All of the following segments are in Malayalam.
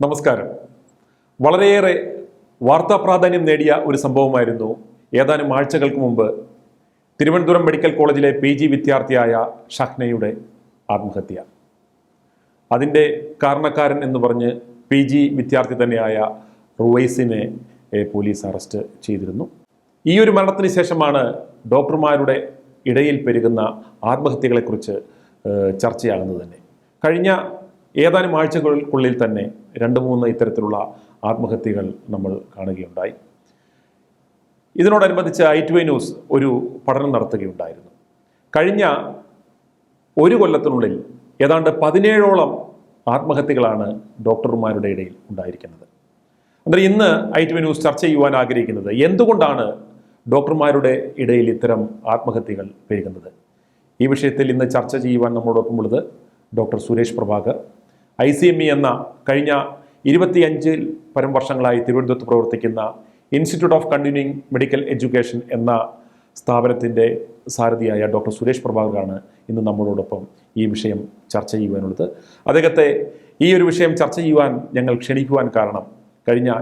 നമസ്കാരം. വളരെയേറെ വാർത്താ പ്രാധാന്യം നേടിയ ഒരു സംഭവമായിരുന്നു ഏതാനും ആഴ്ചകൾക്ക് മുമ്പ് തിരുവനന്തപുരം മെഡിക്കൽ കോളേജിലെ PG വിദ്യാർത്ഥിയായ ഷഹ്നയുടെ ആത്മഹത്യ. അതിൻ്റെ കാരണക്കാരൻ എന്ന് പറഞ്ഞ് PG വിദ്യാർത്ഥി തന്നെയായ റുവൈസിനെ പോലീസ് അറസ്റ്റ് ചെയ്തിരുന്നു. ഈ ഒരു മരണത്തിന് ശേഷമാണ് ഡോക്ടർമാരുടെ ഇടയിൽ പെരുകുന്ന ആത്മഹത്യകളെക്കുറിച്ച് ചർച്ചയാകുന്നത് തന്നെ. കഴിഞ്ഞ ഏതാനും ആഴ്ചകൾക്കുള്ളിൽ തന്നെ 2-3 ഇത്തരത്തിലുള്ള ആത്മഹത്യകൾ നമ്മൾ കാണുകയുണ്ടായി. ഇതിനോടനുബന്ധിച്ച് i2i ന്യൂസ് ഒരു പഠനം നടത്തുകയുണ്ടായിരുന്നു. കഴിഞ്ഞ ഒരു കൊല്ലത്തിനുള്ളിൽ ഏതാണ്ട് 17ഓളം ആത്മഹത്യകളാണ് ഡോക്ടർമാരുടെ ഇടയിൽ ഉണ്ടായിരിക്കുന്നത്. അന്നേരം ഇന്ന് i2i ന്യൂസ് ചർച്ച ചെയ്യുവാൻ ആഗ്രഹിക്കുന്നത് എന്തുകൊണ്ടാണ് ഡോക്ടർമാരുടെ ഇടയിൽ ഇത്തരം ആത്മഹത്യകൾ പെരുകുന്നത്. ഈ വിഷയത്തിൽ ഇന്ന് ചർച്ച ചെയ്യുവാൻ നമ്മളോടൊപ്പമുള്ളത് ഡോക്ടർ സുരേഷ് പ്രഭാകർ, ICME എന്ന കഴിഞ്ഞ 25 പരം വർഷങ്ങളായി തിരുവനന്തപുരത്ത് പ്രവർത്തിക്കുന്ന institute of continuing medical education എന്ന സ്ഥാപനത്തിൻ്റെ സാരഥിയായ ഡോക്ടർ സുരേഷ് പ്രഭാകറാണ് ഇന്ന് നമ്മളോടൊപ്പം ഈ വിഷയം ചർച്ച ചെയ്യുവാനുള്ളത്. അദ്ദേഹത്തെ ഈ ഒരു വിഷയം ചർച്ച ചെയ്യുവാൻ ഞങ്ങൾ ക്ഷണിക്കുവാൻ കാരണം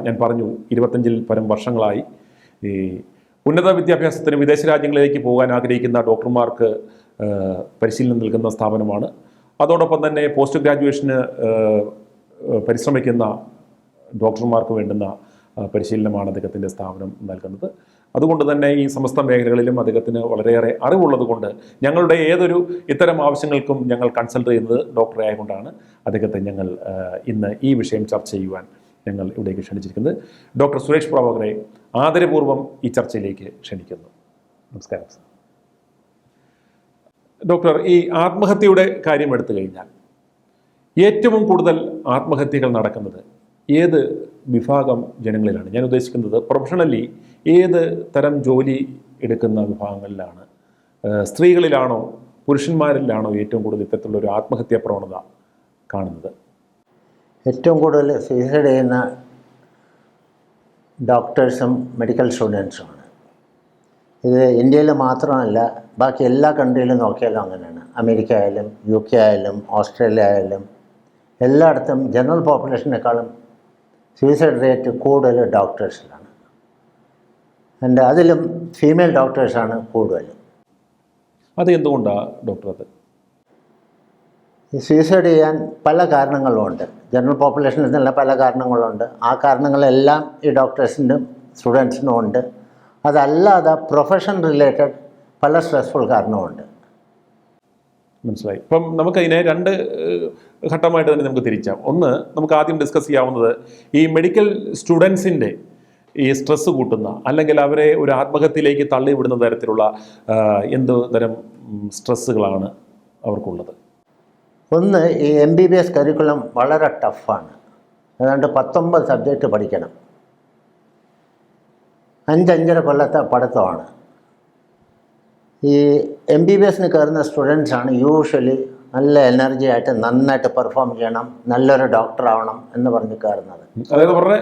ഞാൻ പറഞ്ഞു 25 പരം വർഷങ്ങളായി ഈ ഉന്നത വിദ്യാഭ്യാസത്തിന് വിദേശ രാജ്യങ്ങളിലേക്ക് പോകാൻ ആഗ്രഹിക്കുന്ന ഡോക്ടർമാർക്ക് പരിശീലനം നൽകുന്ന സ്ഥാപനമാണ്. അതോടൊപ്പം തന്നെ പോസ്റ്റ് ഗ്രാജുവേഷന് പരിശ്രമിക്കുന്ന ഡോക്ടർമാർക്ക് വേണ്ടുന്ന പരിശീലനമാണ് അദ്ദേഹത്തിൻ്റെ സ്ഥാപനം നൽകുന്നത്. അതുകൊണ്ട് തന്നെ ഈ സമസ്ത മേഖലകളിലും അദ്ദേഹത്തിന് വളരെയേറെ അറിവുള്ളത് കൊണ്ട് ഞങ്ങളുടെ ഏതൊരു ഇത്തരം ആവശ്യങ്ങൾക്കും ഞങ്ങൾ കൺസൾട്ട് ചെയ്യുന്നത് ഡോക്ടറെ ആയതുകൊണ്ടാണ് അദ്ദേഹത്തെ ഞങ്ങൾ ഇന്ന് ഈ വിഷയം ചർച്ച ചെയ്യുവാൻ ഞങ്ങൾ ഇവിടേക്ക് ക്ഷണിച്ചിരിക്കുന്നത്. ഡോക്ടർ സുരേഷ് പ്രഭാകറെ ആദരപൂർവ്വം ഈ ചർച്ചയിലേക്ക് ക്ഷണിക്കുന്നു. നമസ്കാരം സർ. ഡോക്ടർ, ഈ ആത്മഹത്യയുടെ കാര്യം എടുത്തു കഴിഞ്ഞാൽ ഏറ്റവും കൂടുതൽ ആത്മഹത്യകൾ നടക്കുന്നത് ഏത് വിഭാഗം ജനങ്ങളിലാണ്? ഞാൻ ഉദ്ദേശിക്കുന്നത് പ്രൊഫഷണലി ഏത് തരം ജോലി എടുക്കുന്ന വിഭാഗങ്ങളിലാണ്? സ്ത്രീകളിലാണോ പുരുഷന്മാരിലാണോ ഏറ്റവും കൂടുതൽ ഇത്തരത്തിലുള്ള ഒരു ആത്മഹത്യാ പ്രവണത കാണുന്നത്? ഏറ്റവും കൂടുതൽ സൂയിസൈഡ് ചെയ്യുന്ന ഡോക്ടേഴ്സും മെഡിക്കൽ സ്റ്റുഡൻസുമാണ്. ഇത് ഇന്ത്യയിൽ മാത്രമല്ല, ബാക്കി എല്ലാ കൺട്രിയിലും നോക്കിയാലും അങ്ങനെയാണ്. അമേരിക്ക ആയാലും UK ആയാലും ഓസ്ട്രേലിയ ആയാലും എല്ലായിടത്തും ജനറൽ പോപ്പുലേഷനേക്കാളും സൂയിസൈഡ് റേറ്റ് കൂടുതൽ ഡോക്ടേഴ്സിലാണ്. അതിലും ഫീമെയിൽ ഡോക്ടേഴ്സാണ് കൂടുതൽ. അത് എന്തുകൊണ്ടാണ് ഡോക്ടർ? അത് ഈ സൂയിസൈഡ് ചെയ്യാൻ പല കാരണങ്ങളുമുണ്ട്. ജനറൽ പോപ്പുലേഷനിൽ തന്നെ പല കാരണങ്ങളുണ്ട്. ആ കാരണങ്ങളെല്ലാം ഈ ഡോക്ടേഴ്സിനും സ്റ്റുഡൻസിനും ഉണ്ട്. അതല്ലാതെ പ്രൊഫഷൻ റിലേറ്റഡ് പല സ്ട്രെസ്ഫുൾ കാരണമുണ്ട്. മനസ്സിലായി. ഇപ്പം നമുക്കതിനെ 2 ഘട്ടമായിട്ട് തന്നെ നമുക്ക് തിരിച്ചാം. ഒന്ന്, നമുക്ക് ആദ്യം ഡിസ്കസ് ചെയ്യാവുന്നത് ഈ മെഡിക്കൽ സ്റ്റുഡൻസിൻ്റെ ഈ സ്ട്രെസ്സ് കൂട്ടുന്ന അല്ലെങ്കിൽ അവരെ ഒരു ആത്മഹത്യയിലേക്ക് തള്ളിവിടുന്ന തരത്തിലുള്ള എന്ത് തരം സ്ട്രെസ്സുകളാണ് അവർക്കുള്ളത്? ഒന്ന്, ഈ MBBS കരിക്കുലം വളരെ ടഫാണ്. ഏതാണ്ട് 19 സബ്ജക്റ്റ് പഠിക്കണം. 5-5.5 കൊല്ലത്തെ പഠിത്തമാണ്. ഈ MBBSന് കയറുന്ന സ്റ്റുഡൻസാണ് യൂഷ്വലി നല്ല എനർജി ആയിട്ട് നന്നായിട്ട് പെർഫോം ചെയ്യണം, നല്ലൊരു ഡോക്ടർ ആവണം എന്ന് പറഞ്ഞ് കയറുന്നത്. അതായത് അവരുടെ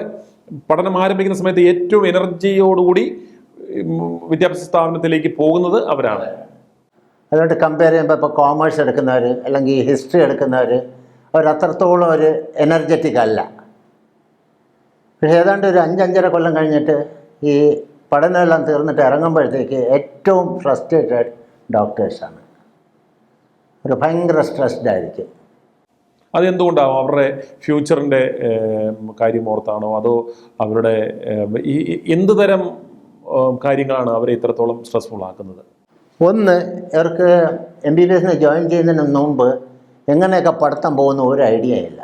പഠനം ആരംഭിക്കുന്ന സമയത്ത് ഏറ്റവും എനർജിയോടുകൂടി വിദ്യാഭ്യാസ സ്ഥാപനത്തിലേക്ക് പോകുന്നത് അവരാണ്. അതുകൊണ്ട് കമ്പയർ ചെയ്യുമ്പോൾ ഇപ്പോൾ കോമേഴ്സ് എടുക്കുന്നവർ അല്ലെങ്കിൽ ഹിസ്റ്ററി എടുക്കുന്നവർ അവരത്രത്തോളം ഒരു എനർജറ്റിക് അല്ല. പക്ഷേ ഏതാണ്ട് ഒരു 5-5.5 കൊല്ലം കഴിഞ്ഞിട്ട് ഈ പഠനമെല്ലാം തീർന്നിട്ട് ഇറങ്ങുമ്പോഴത്തേക്ക് ഏറ്റവും ഫ്രസ്ട്രേറ്റഡ് ഡോക്ടേഴ്സാണ്. ഒരു ഭയങ്കര സ്ട്രെസ്ഡ് ആയിരിക്കും. അതെന്തുകൊണ്ടാവും? അവരുടെ ഫ്യൂച്ചറിൻ്റെ കാര്യം ഓർത്താണോ, അതോ അവരുടെ എന്ത് തരം കാര്യങ്ങളാണ് അവരെ ഇത്രത്തോളം സ്ട്രെസ്ഫുൾ ആക്കുന്നത്? ഒന്ന്, ഇവർക്ക് MBBSന് ജോയിൻ ചെയ്യുന്നതിന് മുമ്പ് എങ്ങനെയൊക്കെ പഠിത്തം പോകുന്ന ഒരു ഐഡിയ ഇല്ല.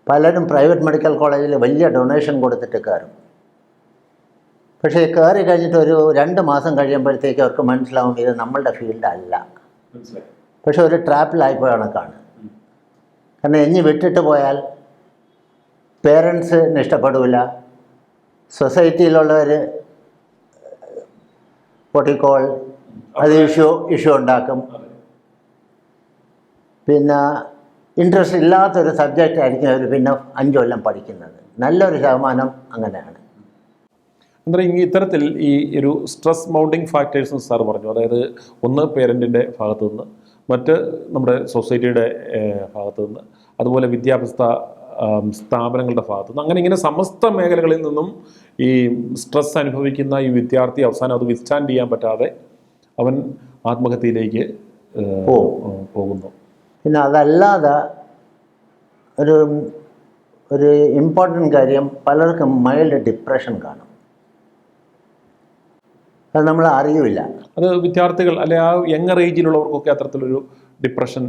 പലരും പ്രൈവറ്റ് മെഡിക്കൽ കോളേജിൽ വലിയ ഡൊണേഷൻ കൊടുത്തിട്ട് കയറും. പക്ഷേ കയറി കഴിഞ്ഞിട്ട് ഒരു 2 മാസം കഴിയുമ്പോഴത്തേക്ക് അവർക്ക് മനസ്സിലാവും ഇത് നമ്മളുടെ ഫീൽഡ് അല്ല. പക്ഷെ ഒരു ട്രാപ്പിലായിപ്പോയ കണക്കാണ്. കാരണം ഇനി വിട്ടിട്ട് പോയാൽ പേരൻസിന് ഇഷ്ടപ്പെടില്ല, സൊസൈറ്റിയിലുള്ളവർ പൊട്ടിക്കോൾ അത് ഇഷ്യൂ ഉണ്ടാക്കും. പിന്നെ ഇൻട്രസ്റ്റ് ഇല്ലാത്തൊരു സബ്ജക്റ്റ് ആയിരിക്കും അവർ പിന്നെ 5 കൊല്ലം പഠിക്കുന്നത്. നല്ലൊരു ശതമാനം അങ്ങനെയാണ്. അന്നേരം ഇത്തരത്തിൽ ഈ ഒരു സ്ട്രെസ് മൗണ്ടിങ് ഫാക്ടേഴ്സ് സാർ പറഞ്ഞു. അതായത് ഒന്ന് പേരൻറ്റിൻ്റെ ഭാഗത്തു നിന്ന്, മറ്റ് നമ്മുടെ സൊസൈറ്റിയുടെ ഭാഗത്തു നിന്ന്, അതുപോലെ വിദ്യാഭ്യാസ സ്ഥാപനങ്ങളുടെ ഭാഗത്തു നിന്ന് അങ്ങനെ ഇങ്ങനെ സമസ്ത മേഖലകളിൽ നിന്നും ഈ സ്ട്രെസ് അനുഭവിക്കുന്ന ഈ വിദ്യാർത്ഥി അവസാനം അത് വിത്ത്സ്റ്റാൻഡ് ചെയ്യാൻ പറ്റാതെ അവൻ ആത്മഹത്യയിലേക്ക് പോകുന്നു. പിന്നെ അതല്ലാതെ ഒരു ഒരു ഇമ്പോർട്ടൻ്റ് കാര്യം, പലർക്കും മൈൽഡ് ഡിപ്രഷൻ കാണും. അത് നമ്മൾ അറിയില്ല. അത് വിദ്യാർത്ഥികൾ അല്ലെ ആ യങ്ങർ ഏജിലുള്ളവർക്കൊക്കെ അത്തരത്തിലൊരു ഡിപ്രഷൻ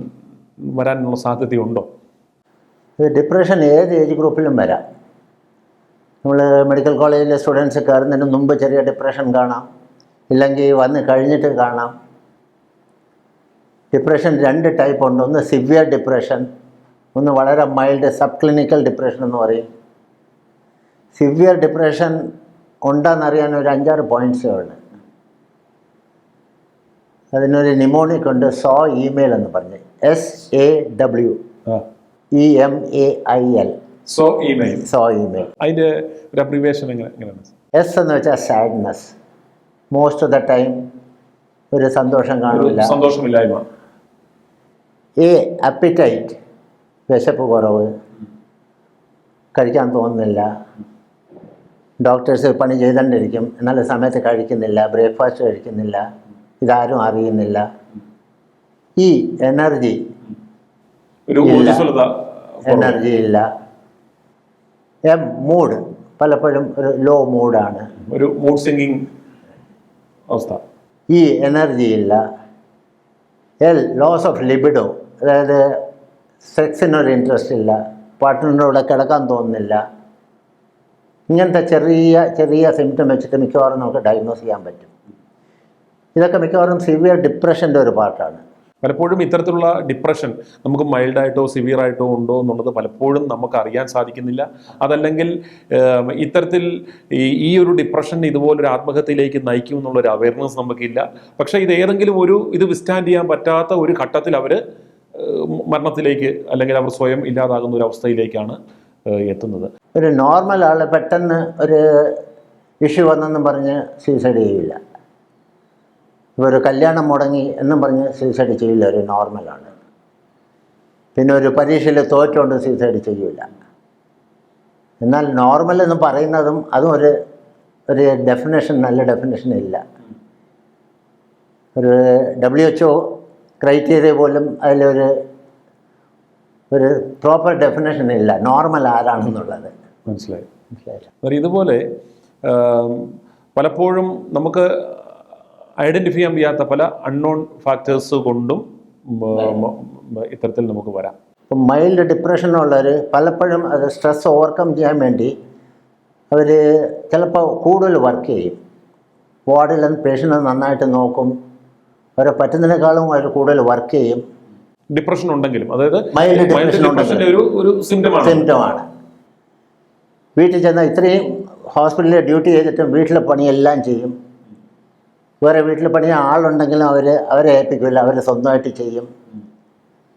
വരാനുള്ള സാധ്യതയുണ്ടോ? ഡിപ്രഷൻ ഏത് ഏജ് ഗ്രൂപ്പിലും വരാം. നമ്മൾ മെഡിക്കൽ കോളേജിലെ സ്റ്റുഡൻസ് കയറുന്നതിന് മുമ്പ് ചെറിയ ഡിപ്രഷൻ കാണാം, ഇല്ലെങ്കിൽ വന്ന് കഴിഞ്ഞിട്ട് കാണാം. ഡിപ്രഷൻ 2 ടൈപ്പ് ഉണ്ട്. ഒന്ന് സിവിയർ ഡിപ്രഷൻ, ഒന്ന് വളരെ മൈൽഡ് സബ് ക്ലിനിക്കൽ ഡിപ്രഷൻ എന്ന് പറയും. സിവിയർ ഡിപ്രഷൻ ഉണ്ടെന്നറിയാൻ ഒരു 5-6 പോയിൻറ്റ്സേ ഉള്ളൂ. അതിനൊരു നിമോണിക് ഉണ്ട്, SAW എന്ന് പറഞ്ഞ്, SAWEMAIL. SAW. അതിൻ്റെ ഒരു അബ്രിവേഷൻ എങ്ങനെയാണ്? എസ് എന്ന് വെച്ചാൽ sadness. Most of the time ഒരു സന്തോഷം കാണില്ല, സന്തോഷമില്ലായ്മ. അപ്പിറ്റൈറ്റ്, വിശപ്പ് കുറവ്, കഴിക്കാൻ തോന്നുന്നില്ല. ഡോക്ടേഴ്സ് പണി ചെയ്തുകൊണ്ടിരിക്കും, എന്നാൽ സമയത്ത് കഴിക്കുന്നില്ല, ബ്രേക്ക്ഫാസ്റ്റ് കഴിക്കുന്നില്ല, ഇതാരും അറിയുന്നില്ല. എനർജി ഇല്ല. മൂഡ്, പലപ്പോഴും ഒരു ലോ മൂഡാണ്, ഒരു മൂഡ് സ്വിംഗിങ് അവസ്ഥ. എനർജി ഇല്ല. ലോസ് ഓഫ് ലിബിഡോ, അതായത് സെക്സിനൊരു ഇൻട്രസ്റ്റ് ഇല്ല, പാർട്ട്ണറിൻ്റെ കൂടെ കിടക്കാൻ തോന്നുന്നില്ല. ഇങ്ങനത്തെ ചെറിയ ചെറിയ സിംറ്റം വെച്ചിട്ട് മിക്കവാറും നമുക്ക് ഡയഗ്നോസ് ചെയ്യാൻ പറ്റും. ഇതൊക്കെ മിക്കവാറും സിവിയർ ഡിപ്രഷൻ്റെ ഒരു പാർട്ടാണ്. പലപ്പോഴും ഇത്തരത്തിലുള്ള ഡിപ്രഷൻ നമുക്ക് മൈൽഡായിട്ടോ സിവിയറായിട്ടോ ഉണ്ടോ എന്നുള്ളത് പലപ്പോഴും നമുക്ക് അറിയാൻ സാധിക്കുന്നില്ല. അതല്ലെങ്കിൽ ഇത്തരത്തിൽ ഈ ഒരു ഡിപ്രഷൻ ഇതുപോലൊരു ആത്മഹത്യയിലേക്ക് നയിക്കും എന്നുള്ളൊരു അവയർനെസ് നമുക്കില്ല. പക്ഷേ ഇത് വിസ്റ്റാൻഡ് ചെയ്യാൻ പറ്റാത്ത ഒരു ഘട്ടത്തിൽ അവർ മരണത്തിലേക്ക് അല്ലെങ്കിൽ അവർ സ്വയം ഇല്ലാതാകുന്ന ഒരു അവസ്ഥയിലേക്കാണ് എത്തുന്നത്. ഒരു നോർമൽ ആൾ പെട്ടെന്ന് ഒരു ഇഷ്യൂ വന്നെന്നും പറഞ്ഞ് സൂയിസൈഡ് ചെയ്യില്ല. ഇപ്പോൾ ഒരു കല്യാണം മുടങ്ങി എന്നും പറഞ്ഞ് സൂയിസൈഡ് ചെയ്യില്ല ഒരു നോർമലാണ്. പിന്നെ ഒരു പരീക്ഷയിൽ തോറ്റുകൊണ്ട് സൂയിസൈഡ് ചെയ്യില്ല. എന്നാൽ നോർമൽ എന്ന് പറയുന്നതും അതും ഒരു ഡെഫിനേഷൻ, നല്ല ഡെഫിനേഷൻ ഇല്ല. ഒരു WHO ക്രൈറ്റീരിയ പോലും അതിലൊരു പ്രോപ്പർ ഡെഫിനേഷൻ ഇല്ല നോർമൽ ആരാണെന്നുള്ളത്. മനസ്സിലായി. ഇതുപോലെ പലപ്പോഴും നമുക്ക് ഐഡൻറ്റിഫൈ ചെയ്യാൻ വയ്യാത്ത പല അൺനോൺ ഫാക്ടേഴ്സ് കൊണ്ടും ഇത്തരത്തിൽ നമുക്ക് വരാം. ഇപ്പം മൈൽഡ് ഡിപ്രഷനുള്ളവർ പലപ്പോഴും അത് സ്ട്രെസ് ഓവർകം ചെയ്യാൻ വേണ്ടി അവർ ചിലപ്പോൾ കൂടുതൽ വർക്ക് ചെയ്യും. വാർഡിൽ പേഷ്യൻ്റ് നന്നായിട്ട് നോക്കും, അവരെ പറ്റുന്നതിനേക്കാളും അവർ കൂടുതൽ വർക്ക് ചെയ്യും. ഡിപ്രഷൻ ഉണ്ടെങ്കിലും, അതായത് മൈൽഡ് ഡിപ്രഷൻ്റെ ഒരു സിംറ്റമാണ്. വീട്ടിൽ ചെന്നാൽ ഇത്രയും ഹോസ്പിറ്റലിൽ ഡ്യൂട്ടി ചെയ്തിട്ടും വീട്ടിലെ പണിയെല്ലാം ചെയ്യും. വേറെ വീട്ടിൽ പണിയാൻ ആളുണ്ടെങ്കിലും അവരെ ഏൽപ്പിക്കില്ല, അവർ സ്വന്തമായിട്ട് ചെയ്യും.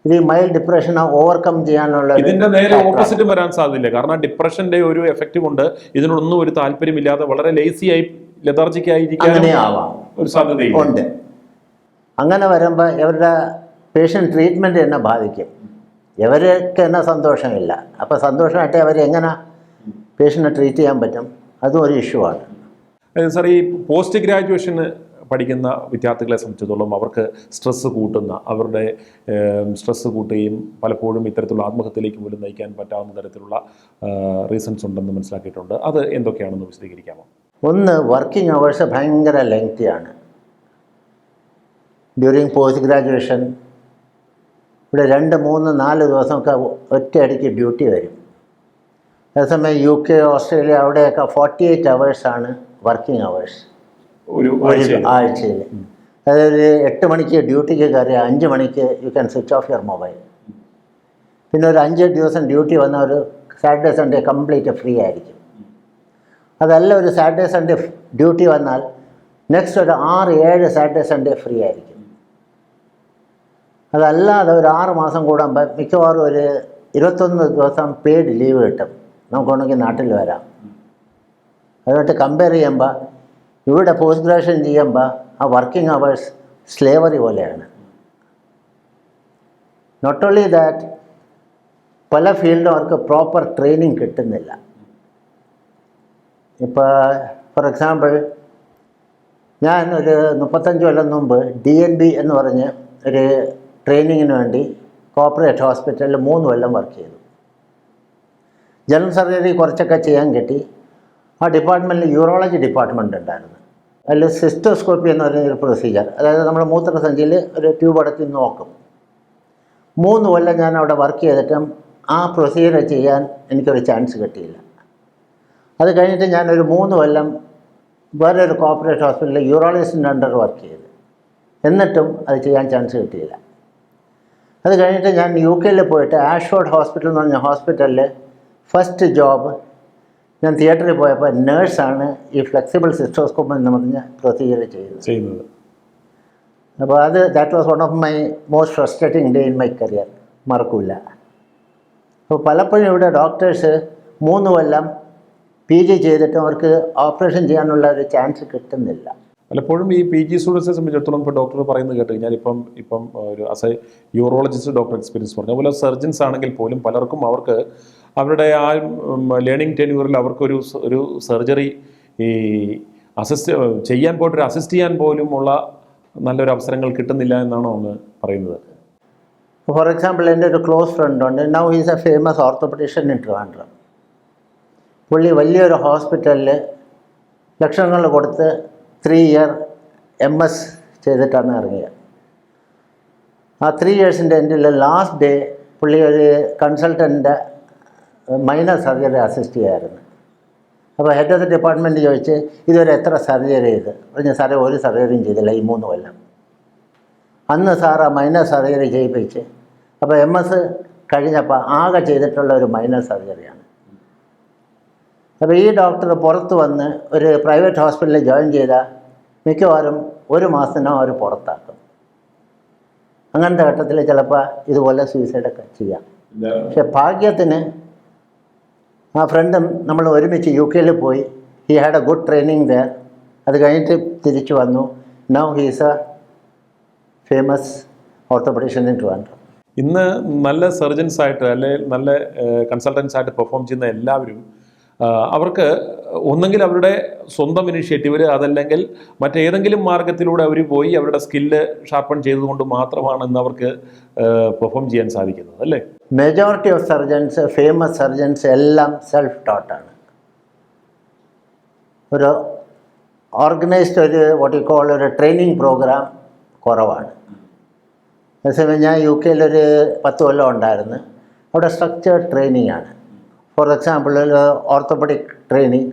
ഇത് ഈ മൈൽഡ് ഡിപ്രഷൻ ഓവർകം ചെയ്യാനുള്ള ഇതിന്റെ നേരെ ഓപ്പോസിറ്റ് വരാൻ സാധ്യതയില്ല. കാരണം ഡിപ്രഷന്റെ ഒരു എഫക്റ്റ് കൊണ്ട് ഇതിനൊന്നും ഒരു താല്പര്യമില്ലാതെ വളരെ ലേസിയായി ലെതർജിക് ആയിരിക്കാൻ ഒരു സാധ്യതയുണ്ട്. അങ്ങനെ വരുമ്പോൾ ഇവരുടെ പേഷ്യൻ്റ് ട്രീറ്റ്മെൻറ്റ് തന്നെ ബാധിക്കും. ഇവർക്ക് തന്നെ സന്തോഷമില്ല. അപ്പോൾ സന്തോഷമായിട്ട് അവരെങ്ങനെ പേഷ്യൻറ്റിനെ ട്രീറ്റ് ചെയ്യാൻ പറ്റും, അതും ഒരു ഇഷ്യൂ ആണ്. സാർ, ഈ പോസ്റ്റ് ഗ്രാജുവേഷന് പഠിക്കുന്ന വിദ്യാർത്ഥികളെ സംബന്ധിച്ചിടത്തോളം അവർക്ക് സ്ട്രെസ്സ് കൂട്ടുകയും പലപ്പോഴും ഇത്തരത്തിലുള്ള ആത്മഹത്യയിലേക്ക് പോലും നയിക്കാൻ പറ്റാവുന്ന തരത്തിലുള്ള റീസൺസ് ഉണ്ടെന്ന് മനസ്സിലാക്കിയിട്ടുണ്ട്. അത് എന്തൊക്കെയാണെന്ന് വിശദീകരിക്കാമോ? ഒന്ന്, വർക്കിംഗ് അവേഴ്സ് ഭയങ്കര ലെങ്തിയാണ്. ഡ്യൂറിങ് പോസ്റ്റ് ഗ്രാജുവേഷൻ ഇവിടെ 2, 3, 4 ദിവസമൊക്കെ ഒറ്റയടിക്ക് ഡ്യൂട്ടി വരും. അതേസമയം UK, ഓസ്ട്രേലിയ അവിടെയൊക്കെ 48 അവേഴ്സാണ് വർക്കിംഗ് അവേഴ്സ് ഒരു ആഴ്ചയിൽ. അതായത് 8 മണിക്ക് ഡ്യൂട്ടിക്ക് കയറി 5 മണിക്ക് you can switch off your mobile. പിന്നെ ഒരു 5 ദിവസം ഡ്യൂട്ടി വന്ന ഒരു സാറ്റർഡേ സൺഡേ കംപ്ലീറ്റ് ഫ്രീ ആയിരിക്കും. അതല്ല, ഒരു സാറ്റർഡേ സൺഡേ ഡ്യൂട്ടി വന്നാൽ നെക്സ്റ്റ് ഒരു 6-7 സാറ്റർഡേ സൺഡേ ഫ്രീ ആയിരിക്കും. അതല്ലാതെ ഒരു 6 മാസം കൂടുമ്പോൾ മിക്കവാറും ഒരു 21 ദിവസം പെയ്ഡ് ലീവ് കിട്ടും. നമുക്കുണ്ടെങ്കിൽ നാട്ടിൽ വരാം. അതുമായിട്ട് കമ്പയർ ചെയ്യുമ്പോൾ ഇവിടെ പോസ്റ്റ് ഗ്രാജുവേഷൻ ചെയ്യുമ്പോൾ ആ വർക്കിംഗ് അവേഴ്സ് സ്ലേവറി പോലെയാണ്. നോട്ട് ഓൺലി ദാറ്റ്, പല ഫീൽഡും അവർക്ക് പ്രോപ്പർ ട്രെയിനിങ് കിട്ടുന്നില്ല. ഇപ്പോൾ ഫോർ എക്സാമ്പിൾ ഞാൻ ഒരു 35 കൊല്ലം മുമ്പ് DNB എന്ന് പറഞ്ഞ് ഒരു ട്രെയിനിങ്ങിന് വേണ്ടി കോർപ്പറേറ്റ് ഹോസ്പിറ്റലിൽ 3 കൊല്ലം വർക്ക് ചെയ്തു. ജനറൽ സർജറി കുറച്ചൊക്കെ ചെയ്യാൻ കിട്ടി. ആ ഡിപ്പാർട്ട്മെൻറ്റിൽ യൂറോളജി ഡിപ്പാർട്ട്മെൻ്റ് ഉണ്ടായിരുന്നു. അതിൽ സിസ്റ്റോസ്കോപ്പി എന്ന് പറയുന്നൊരു പ്രൊസീജിയർ, അതായത് നമ്മൾ മൂത്രസഞ്ചിയിൽ ഒരു ട്യൂബ് അടത്തി നോക്കും. 3 കൊല്ലം ഞാൻ അവിടെ വർക്ക് ചെയ്തിട്ടും ആ പ്രൊസീജിയർ ചെയ്യാൻ എനിക്കൊരു ചാൻസ് കിട്ടിയില്ല. അത് കഴിഞ്ഞിട്ട് ഞാനൊരു 3 കൊല്ലം വേറൊരു കോർപ്പറേറ്റ് ഹോസ്പിറ്റലിൽ യൂറോളജിസ്റ്റിൻ്റെ അണ്ടർ വർക്ക് ചെയ്തു. എന്നിട്ടും അത് ചെയ്യാൻ ചാൻസ് കിട്ടിയില്ല. അത് കഴിഞ്ഞിട്ട് ഞാൻ UK പോയിട്ട് ആഷ്ഫോർഡ് ഹോസ്പിറ്റൽ എന്ന് പറഞ്ഞ ഹോസ്പിറ്റലിൽ ഫസ്റ്റ് ജോബ് ഞാൻ തിയേറ്ററിൽ പോയപ്പോൾ നേഴ്സാണ് ഈ ഫ്ലെക്സിബിൾ സിസ്റ്റോസ്കോപ്പ് എന്ന് പറഞ്ഞ പ്രൊസീജിയർ ചെയ്യുന്നത്. അപ്പോൾ that was one of my most frustrating day in my career, മറക്കില്ല. അപ്പോൾ പലപ്പോഴും ഇവിടെ ഡോക്ടേഴ്സ് 3 കൊല്ലം PG ചെയ്തിട്ടും അവർക്ക് ഓപ്പറേഷൻ ചെയ്യാനുള്ള ഒരു ചാൻസ് കിട്ടുന്നില്ല. പലപ്പോഴും ഈ PG സ്റ്റുഡൻസിനെ സംബന്ധിച്ചിടത്തോളം ഇപ്പോൾ ഡോക്ടർ പറയുന്നത് കേട്ട് കഴിഞ്ഞാൽ ഇപ്പം ഒരു as A urologist doctor experience പറഞ്ഞു, അതുപോലെ സർജൻസ് ആണെങ്കിൽ പോലും പലർക്കും അവർക്ക് അവരുടെ ആ ലേണിംഗ് ടെന്യൂറിൽ അവർക്കൊരു സർജറി ഈ ചെയ്യാൻ പോയിട്ട് അസിസ്റ്റ് ചെയ്യാൻ പോലും ഉള്ള നല്ലൊരു അവസരങ്ങൾ കിട്ടുന്നില്ല എന്നാണോ ഒന്ന് പറയുന്നത്? ഫോർ എക്സാമ്പിൾ എൻ്റെ ഒരു ക്ലോസ് ഫ്രണ്ട് ഉണ്ട്. Now he's A famous orthopaedician in Trivandrum. പുള്ളി വലിയൊരു ഹോസ്പിറ്റലിൽ ലക്ഷങ്ങൾ കൊടുത്ത് 3 ഇയർ MS ചെയ്തിട്ടാണ് ഇറങ്ങിയത്. ആ 3 ഇയേഴ്സിൻ്റെ എൻഡിൽ ലാസ്റ്റ് ഡേ പുള്ളി ഒരു കൺസൾട്ടൻ്റെ മൈനർ സർജറി അസിസ്റ്റ് ചെയ്യായിരുന്നു. അപ്പോൾ ഹെഡ് ഓഫ് ദി ഡിപ്പാർട്ട്മെൻറ്റ് ചോദിച്ച് ഇതുവരെ എത്ര സർജറി ചെയ്ത് പറഞ്ഞു. സാറേ ഒരു സർജറിയും ചെയ്തില്ല ഈ 3 കൊല്ലം. അന്ന് സാർ ആ മൈനർ സർജറി ചെയ്യിപ്പിച്ച് അപ്പോൾ MS കഴിഞ്ഞപ്പോൾ ആകെ ചെയ്തിട്ടുള്ള ഒരു മൈനർ സർജറിയാണ്. അപ്പോൾ ഈ ഡോക്ടർ പുറത്ത് വന്ന് ഒരു പ്രൈവറ്റ് ഹോസ്പിറ്റലിൽ ജോയിൻ ചെയ്താൽ മിക്കവാറും 1 മാസത്തിനോ അവർ പുറത്താക്കും. അങ്ങനത്തെ ഘട്ടത്തിൽ ചിലപ്പോൾ ഇതുപോലെ സൂയിസൈഡൊക്കെ ചെയ്യാം. പക്ഷെ ഭാഗ്യത്തിന് ആ ഫ്രണ്ടും നമ്മൾ ഒരുമിച്ച് UK പോയി. He had A good training there. അത് കഴിഞ്ഞിട്ട് തിരിച്ചു വന്നു. Now he's A famous orthopaedician in Trivandrum. ഇന്ന് നല്ല സർജൻസ് ആയിട്ട് അല്ലെങ്കിൽ നല്ല കൺസൾട്ടൻസ് ആയിട്ട് പെർഫോം ചെയ്യുന്ന എല്ലാവരും അവർക്ക് ഒന്നെങ്കിൽ അവരുടെ സ്വന്തം ഇനിഷ്യേറ്റീവിൽ അതല്ലെങ്കിൽ മറ്റേതെങ്കിലും മാർഗത്തിലൂടെ അവർ പോയി അവരുടെ സ്കില്ല് ഷാർപ്പൺ ചെയ്തുകൊണ്ട് മാത്രമാണ് ഇന്ന് അവർക്ക് പെർഫോം ചെയ്യാൻ സാധിക്കുന്നത്, അല്ലേ? Majority of surgeons, famous surgeons എല്ലാം സെൽഫ് ടോട്ടാണ്. ഒരു ഓർഗനൈസ്ഡ് ഒരു ഒരു ട്രെയിനിങ് പ്രോഗ്രാം കുറവാണ്. അതേസമയം ഞാൻ UK ഒരു 10 കൊല്ലം ഉണ്ടായിരുന്നു. അവിടെ സ്ട്രക്ചേർഡ് ട്രെയിനിങ് ആണ്. ഫോർ എക്സാമ്പിൾ ഓർത്തോപെഡിക് ട്രെയിനിങ്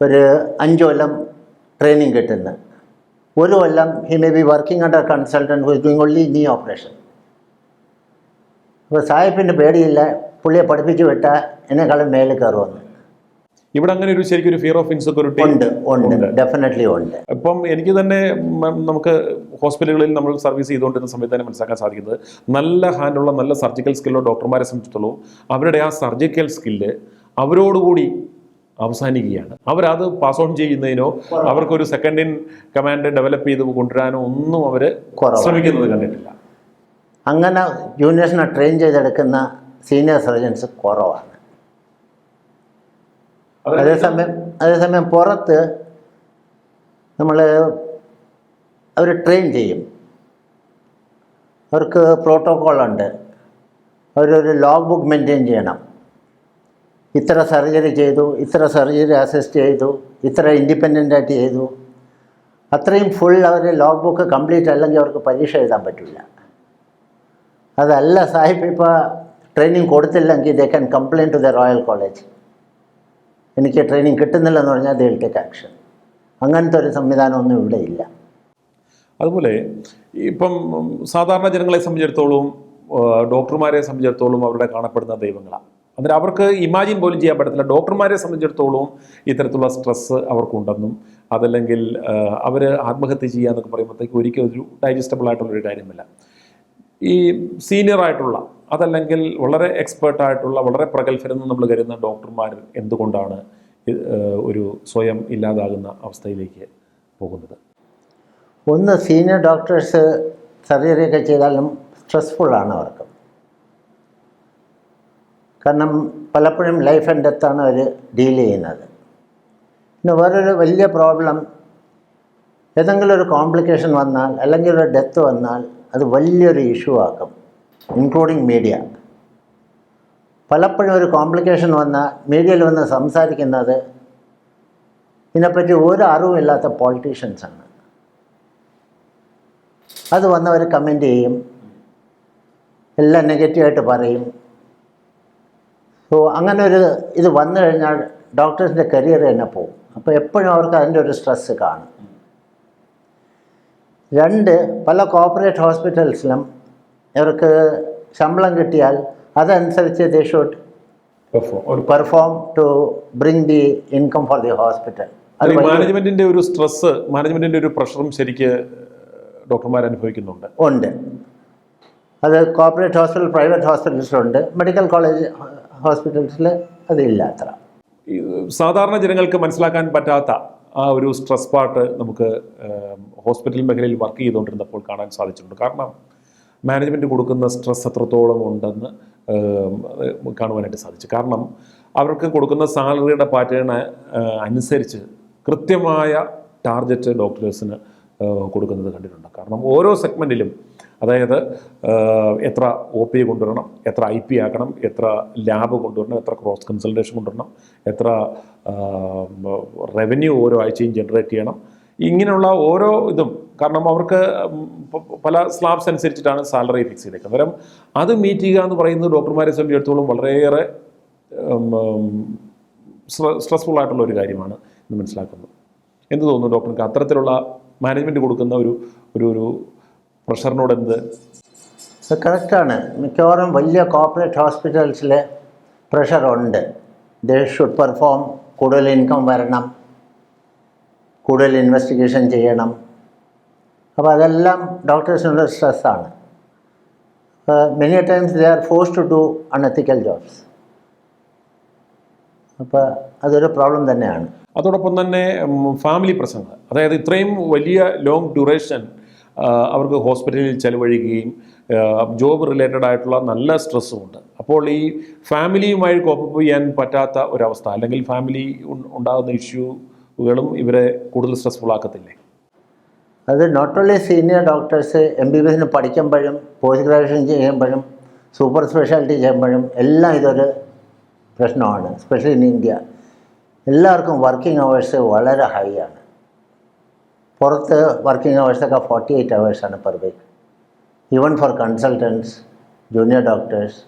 ഒരു 5 കൊല്ലം ട്രെയിനിങ് കിട്ടുന്നു. 1 കൊല്ലം he may be working under consultant who is doing only knee operation. അപ്പോൾ സാഹിബിൻ്റെ പേടിയില്ല, പുള്ളിയെ പഠിപ്പിച്ച് വിട്ടാൽ എന്നെക്കാളും മേലെ കയറുമെന്ന്. ഇവിടെ അങ്ങനെ ഒരു ശരിക്കും ഒരു ഫിയർ ഓഫ് ഇൻസെക്യൂരിറ്റി ഉണ്ട്, ഡെഫിനറ്റ്ലി ഉണ്ട്. ഇപ്പം എനിക്ക് തന്നെ നമുക്ക് ഹോസ്പിറ്റലുകളിൽ നമ്മൾ സർവീസ് ചെയ്തുകൊണ്ടിരുന്ന സമയത്ത് തന്നെ മനസ്സിലാക്കാൻ സാധിക്കുന്നത് നല്ല ഹാൻഡുള്ള നല്ല സർജിക്കൽ സ്കില്ലുള്ള ഡോക്ടർമാരെ സംബന്ധിച്ചിടത്തോളം അവരുടെ ആ സർജിക്കൽ സ്കില്ല് അവരോടുകൂടി അവസാനിക്കുകയാണ്. അവരത് പാസ് ഓൺ ചെയ്യുന്നതിനോ അവർക്കൊരു സെക്കൻഡ് ഇൻ കമാൻഡ് ഡെവലപ്പ് ചെയ്ത് കൊണ്ടുവരാനോ ഒന്നും അവർ ശ്രമിക്കുന്നത് കണ്ടിട്ടില്ല. അങ്ങനെ ജൂനിയേഴ്സിനെ ട്രെയിൻ ചെയ്തെടുക്കുന്ന സീനിയർ സർജൻസ് കുറവാണ്. അതേസമയം പുറത്ത് നമ്മൾ അവർ ട്രെയിൻ ചെയ്യും. അവർക്ക് പ്രോട്ടോക്കോളുണ്ട്. അവരൊരു ലോഗ് ബുക്ക് മെയിൻറ്റെയിൻ ചെയ്യണം. ഇത്ര സർജറി ചെയ്തു, ഇത്ര സർജറി അസിസ്റ്റ് ചെയ്തു, ഇത്ര ഇൻഡിപെൻഡൻ്റായിട്ട് ചെയ്തു. അത്രയും ഫുൾ അവർ ലോഗ് ബുക്ക് കംപ്ലീറ്റ് അല്ലെങ്കിൽ അവർക്ക് പരീക്ഷ എഴുതാൻ പറ്റില്ല. അതല്ല സാഹിബ് ഇപ്പോൾ ട്രെയിനിങ് കൊടുത്തില്ലെങ്കിൽ they can complaint to the Royal College. എനിക്ക് ട്രെയിനിങ് കിട്ടുന്നില്ലെന്ന് പറഞ്ഞാൽ ദേ വിൽ ടേക്ക് ആക്ഷൻ. അങ്ങനത്തെ ഒരു സംവിധാനമൊന്നും ഇവിടെ ഇല്ല. അതുപോലെ ഇപ്പം സാധാരണ ജനങ്ങളെ സംബന്ധിച്ചിടത്തോളം ഡോക്ടർമാരെ സംബന്ധിച്ചിടത്തോളം അവരുടെ കാണപ്പെടുന്ന ദൈവങ്ങളാണ്. അന്നേരം അവർക്ക് ഇമാജിൻ പോലും ചെയ്യാൻ പറ്റത്തില്ല. ഡോക്ടർമാരെ സംബന്ധിച്ചിടത്തോളം ഇത്തരത്തിലുള്ള സ്ട്രെസ്സ് അവർക്കുണ്ടെന്നും അതല്ലെങ്കിൽ അവർ ആത്മഹത്യ ചെയ്യുക എന്നൊക്കെ പറയുമ്പോഴത്തേക്ക് ഒരിക്കലും ഒരു ഡൈജസ്റ്റബിൾ ആയിട്ടുള്ളൊരു കാര്യമല്ല. ഈ സീനിയറായിട്ടുള്ള അതല്ലെങ്കിൽ വളരെ എക്സ്പേർട്ടായിട്ടുള്ള വളരെ പ്രഗത്ഭരെന്ന് നമ്മൾ കരുതുന്ന ഡോക്ടർമാർ എന്തുകൊണ്ടാണ് ഒരു സ്വയം ഇല്ലാതാകുന്ന അവസ്ഥയിലേക്ക് പോകുന്നത്? ഒന്ന്, സീനിയർ ഡോക്ടേഴ്സ് സർജറിയൊക്കെ ചെയ്താലും സ്ട്രെസ്ഫുള്ളാണ് അവർക്ക്. കാരണം പലപ്പോഴും ലൈഫ് ആൻഡ് ഡെത്താണ് അവർ ഡീൽ ചെയ്യുന്നത്. പിന്നെ വേറൊരു വലിയ പ്രോബ്ലം, ഏതെങ്കിലും ഒരു കോംപ്ലിക്കേഷൻ വന്നാൽ അല്ലെങ്കിൽ ഒരു ഡെത്ത് വന്നാൽ അത് വലിയൊരു ഇഷ്യൂ ആക്കും, ഇൻക്ലൂഡിങ് മീഡിയ. പലപ്പോഴും ഒരു കോംപ്ലിക്കേഷൻ വന്നാൽ മീഡിയയിൽ വന്ന് സംസാരിക്കുന്നത് ഇതിനെപ്പറ്റി ഒരു അറിവുമില്ലാത്ത പൊളിറ്റീഷ്യൻസാണ്. അത് വന്നവർ കമൻ്റ് ചെയ്യും, എല്ലാം നെഗറ്റീവായിട്ട് പറയും. സോ അങ്ങനെ ഒരു ഇത് വന്നു കഴിഞ്ഞാൽ ഡോക്ടേഴ്സിൻ്റെ കരിയർ തന്നെ പോകും. അപ്പോൾ എപ്പോഴും അവർക്ക് അതിൻ്റെ ഒരു സ്ട്രെസ്സ് കാണും. രണ്ട്, പല കോർപ്പറേറ്റ് ഹോസ്പിറ്റൽസിലും ഇവർക്ക് ശമ്പളം കിട്ടിയാൽ അതനുസരിച്ച് they should perform to bring the income for the hospital. മാനേജ്മെന്റിന്റെ ഒരു സ്ട്രെസ്, മാനേജ്മെന്റിന്റെ ഒരു പ്രഷറും ശരിക്ക് ഡോക്ടർമാർ അനുഭവിക്കുന്നുണ്ട്. ഉണ്ട്. അത് കോർപ്പറേറ്റ് ഹോസ്പിറ്റൽ, പ്രൈവറ്റ് ഹോസ്പിറ്റൽസിലുണ്ട്. മെഡിക്കൽ കോളേജ് ഹോസ്പിറ്റൽസിൽ അതില്ല അത്ര. സാധാരണ ജനങ്ങൾക്ക് മനസ്സിലാക്കാൻ പറ്റാത്ത ആ ഒരു സ്ട്രെസ് പാർട്ട് നമുക്ക് ഹോസ്പിറ്റൽ മേഖലയിൽ വർക്ക് ചെയ്തുകൊണ്ടിരുന്നപ്പോൾ കാണാൻ സാധിച്ചിട്ടുണ്ട്. കാരണം മാനേജ്മെൻറ്റ് കൊടുക്കുന്ന സ്ട്രെസ് എത്രത്തോളം ഉണ്ടെന്ന് കാണുവാനായിട്ട് സാധിച്ചു. കാരണം അവർക്ക് കൊടുക്കുന്ന സാലറിയുടെ പാറ്റേൺ അനുസരിച്ച് കൃത്യമായ ടാർഗറ്റ് ഡോക്ടേഴ്സിന് കൊടുക്കുന്നത് കണ്ടിട്ടുണ്ട്. കാരണം ഓരോ സെഗ്മെൻറ്റിലും, അതായത് എത്ര ഒ പി കൊണ്ടുവരണം, എത്ര ഐ പി ആക്കണം, എത്ര ലാബ് കൊണ്ടുവരണം, എത്ര ക്രോസ് കൺസൾട്ടേഷൻ കൊണ്ടുവരണം, എത്ര റവന്യൂ ഓരോ ആഴ്ചയും ജനറേറ്റ് ചെയ്യണം, ഇങ്ങനെയുള്ള ഓരോ ഇതും. കാരണം അവർക്ക് പല സ്ലാബ്സ് അനുസരിച്ചിട്ടാണ് സാലറി ഫിക്സ് ചെയ്തേക്കുന്നത്. അന്നേരം അത് മീറ്റ് ചെയ്യുക എന്ന് പറയുന്നത് ഡോക്ടർമാരെ സംബന്ധിച്ചിടത്തോളം വളരെയേറെ സ്ട്രെസ്ഫുൾ ആയിട്ടുള്ള ഒരു കാര്യമാണ് എന്ന് മനസ്സിലാക്കുന്നത്. എന്ത് തോന്നുന്നു ഡോക്ടർക്ക് അത്തരത്തിലുള്ള മാനേജ്മെൻറ്റ് കൊടുക്കുന്ന ഒരു ഒരു ഒരു പ്രഷറിനോട് എന്ത്? കറക്റ്റാണ്. മിക്കവാറും വലിയ കോർപ്പറേറ്റ് ഹോസ്പിറ്റൽസിൽ പ്രഷറുണ്ട്. ദേ ഷുഡ് പെർഫോം, കൂടുതൽ ഇൻകം വരണം, കൂടുതൽ ഇൻവെസ്റ്റിഗേഷൻ ചെയ്യണം. അപ്പോൾ അതെല്ലാം ഡോക്ടേഴ്സിനുള്ള സ്ട്രെസ്സാണ്. Many times they are forced to do unethical jobs. അപ്പോൾ അതൊരു പ്രോബ്ലം തന്നെയാണ്. അതോടൊപ്പം തന്നെ ഫാമിലി പ്രശ്നങ്ങൾ, അതായത് ഇത്രയും വലിയ ലോങ് ഡ്യൂറേഷൻ അവർക്ക് ഹോസ്പിറ്റലിൽ ചെലവഴിക്കുകയും ജോബ് റിലേറ്റഡ് ആയിട്ടുള്ള നല്ല സ്ട്രെസ്സും ഉണ്ട്. അപ്പോൾ ഈ ഫാമിലിയുമായി കോപ്പ് ചെയ്യാൻ പറ്റാത്ത ഒരവസ്ഥ, അല്ലെങ്കിൽ ഫാമിലി ഉണ്ടാകുന്ന ഇഷ്യൂകളും ഇവരെ കൂടുതൽ സ്ട്രെസ്ഫുൾ ആക്കത്തില്ലേ? അത് not only senior doctors MBBS പഠിക്കുമ്പോഴും പോസ്റ്റ് ഗ്രാജുവേഷൻ ചെയ്യുമ്പോഴും സൂപ്പർ സ്പെഷ്യാലിറ്റി ചെയ്യുമ്പോഴും എല്ലാം ഇതൊരു പ്രശ്നമാണ്. എസ്പെഷ്യലി ഇൻ ഇന്ത്യ എല്ലാവർക്കും വർക്കിംഗ് അവേഴ്സ് വളരെ ഹൈ ആണ്. പുറത്ത് വർക്കിംഗ് അവേഴ്സൊക്കെ 48 hours per week, even for consultants, junior doctors.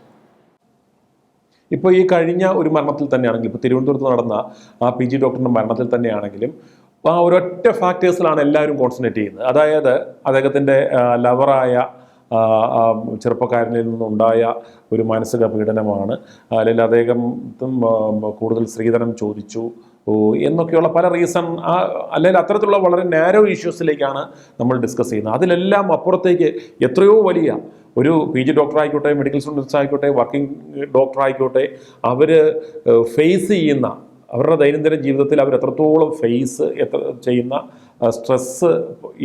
ഇപ്പോൾ ഈ കഴിഞ്ഞ ഒരു മരണത്തിൽ തന്നെയാണെങ്കിൽ, ഇപ്പോൾ തിരുവനന്തപുരത്ത് നടന്ന ആ PG ഡോക്ടറിൻ്റെ മരണത്തിൽ തന്നെയാണെങ്കിലും ആ ഒരൊറ്റ ഫാക്ടേഴ്സിലാണ് എല്ലാവരും കോൺസെൻട്രേറ്റ് ചെയ്യുന്നത്. അതായത് അദ്ദേഹത്തിൻ്റെ ലവറായ ചെറുപ്പക്കാരനിൽ നിന്നുണ്ടായ ഒരു മാനസിക പീഡനമാണ്, അല്ലെങ്കിൽ അദ്ദേഹം കൂടുതൽ സ്ത്രീധനം ചോദിച്ചു എന്നൊക്കെയുള്ള പല റീസൺ, അല്ലെങ്കിൽ അത്തരത്തിലുള്ള വളരെ നാരോ ഇഷ്യൂസിലേക്കാണ് നമ്മൾ ഡിസ്കസ് ചെയ്യുന്നത്. അതിലെല്ലാം അപ്പുറത്തേക്ക് എത്രയോ വലിയ ഒരു PG ഡോക്ടർ ആയിക്കോട്ടെ, മെഡിക്കൽ സ്റ്റുഡൻസ് ആയിക്കോട്ടെ, വർക്കിംഗ് ഡോക്ടർ ആയിക്കോട്ടെ, അവർ ഫേസ് ചെയ്യുന്ന, അവരുടെ ദൈനംദിന ജീവിതത്തിൽ അവർ എത്രത്തോളം ചെയ്യുന്ന സ്ട്രെസ്സ്,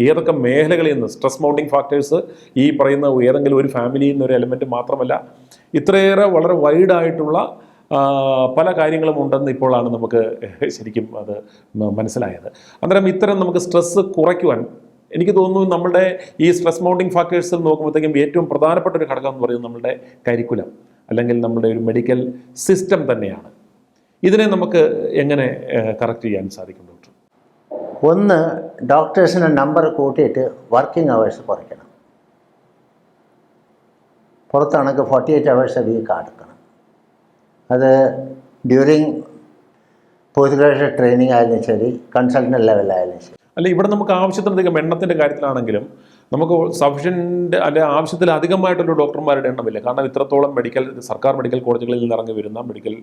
ഏതൊക്കെ മേഖലകളിൽ നിന്ന് സ്ട്രെസ് മൗണ്ടിങ് ഫാക്ടേഴ്സ്, ഈ പറയുന്ന ഏതെങ്കിലും ഒരു ഫാമിലിയിൽ നിന്ന് ഒരു എലമെൻറ്റ് മാത്രമല്ല, ഇത്രയേറെ വളരെ വൈഡായിട്ടുള്ള പല കാര്യങ്ങളും ഉണ്ടെന്ന് ഇപ്പോഴാണ് നമുക്ക് ശരിക്കും അത് മനസ്സിലായത്. അന്നേരം ഇത്തരം നമുക്ക് സ്ട്രെസ്സ് കുറയ്ക്കുവാൻ എനിക്ക് തോന്നുന്നു നമ്മളുടെ ഈ സ്ട്രെസ് മൗണ്ടിങ് ഫാക്ടേഴ്സിൽ നോക്കുമ്പോഴത്തേക്കും ഏറ്റവും പ്രധാനപ്പെട്ട ഒരു ഘടകം എന്ന് പറയുന്നത് നമ്മളുടെ കരിക്കുലം, അല്ലെങ്കിൽ നമ്മുടെ ഒരു മെഡിക്കൽ സിസ്റ്റം തന്നെയാണ്. ഇതിനെ നമുക്ക് എങ്ങനെ കറക്റ്റ് ചെയ്യാൻ സാധിക്കും ഡോക്ടർ? ഒന്ന്, ഡോക്ടേഴ്സിൻ്റെ നമ്പർ കൂട്ടിയിട്ട് വർക്കിംഗ് അവേഴ്സ് കുറയ്ക്കണം. പുറത്താണെങ്കിൽ 48 hours വീക്ക് എടുക്കണം. അത് ഡ്യൂറിങ് പോസ്റ്റ് ഗ്രാജുവേറ്റ് ട്രെയിനിങ് ആയാലും ശരി, കൺസൾട്ടൻ്റ് ലെവലായാലും ശരി. അല്ല, ഇവിടെ നമുക്ക് ആവശ്യത്തിലധികം എണ്ണത്തിൻ്റെ കാര്യത്തിലാണെങ്കിലും നമുക്ക് സഫിഷ്യൻ്റ് അല്ലെ ആവശ്യത്തിലധികമായിട്ടുള്ള ഡോക്ടർമാരുടെ എണ്ണമില്ല. കാരണം ഇത്രത്തോളം സർക്കാർ മെഡിക്കൽ കോളേജുകളിൽ നിന്ന് ഇറങ്ങി വരുന്ന മെഡിക്കൽ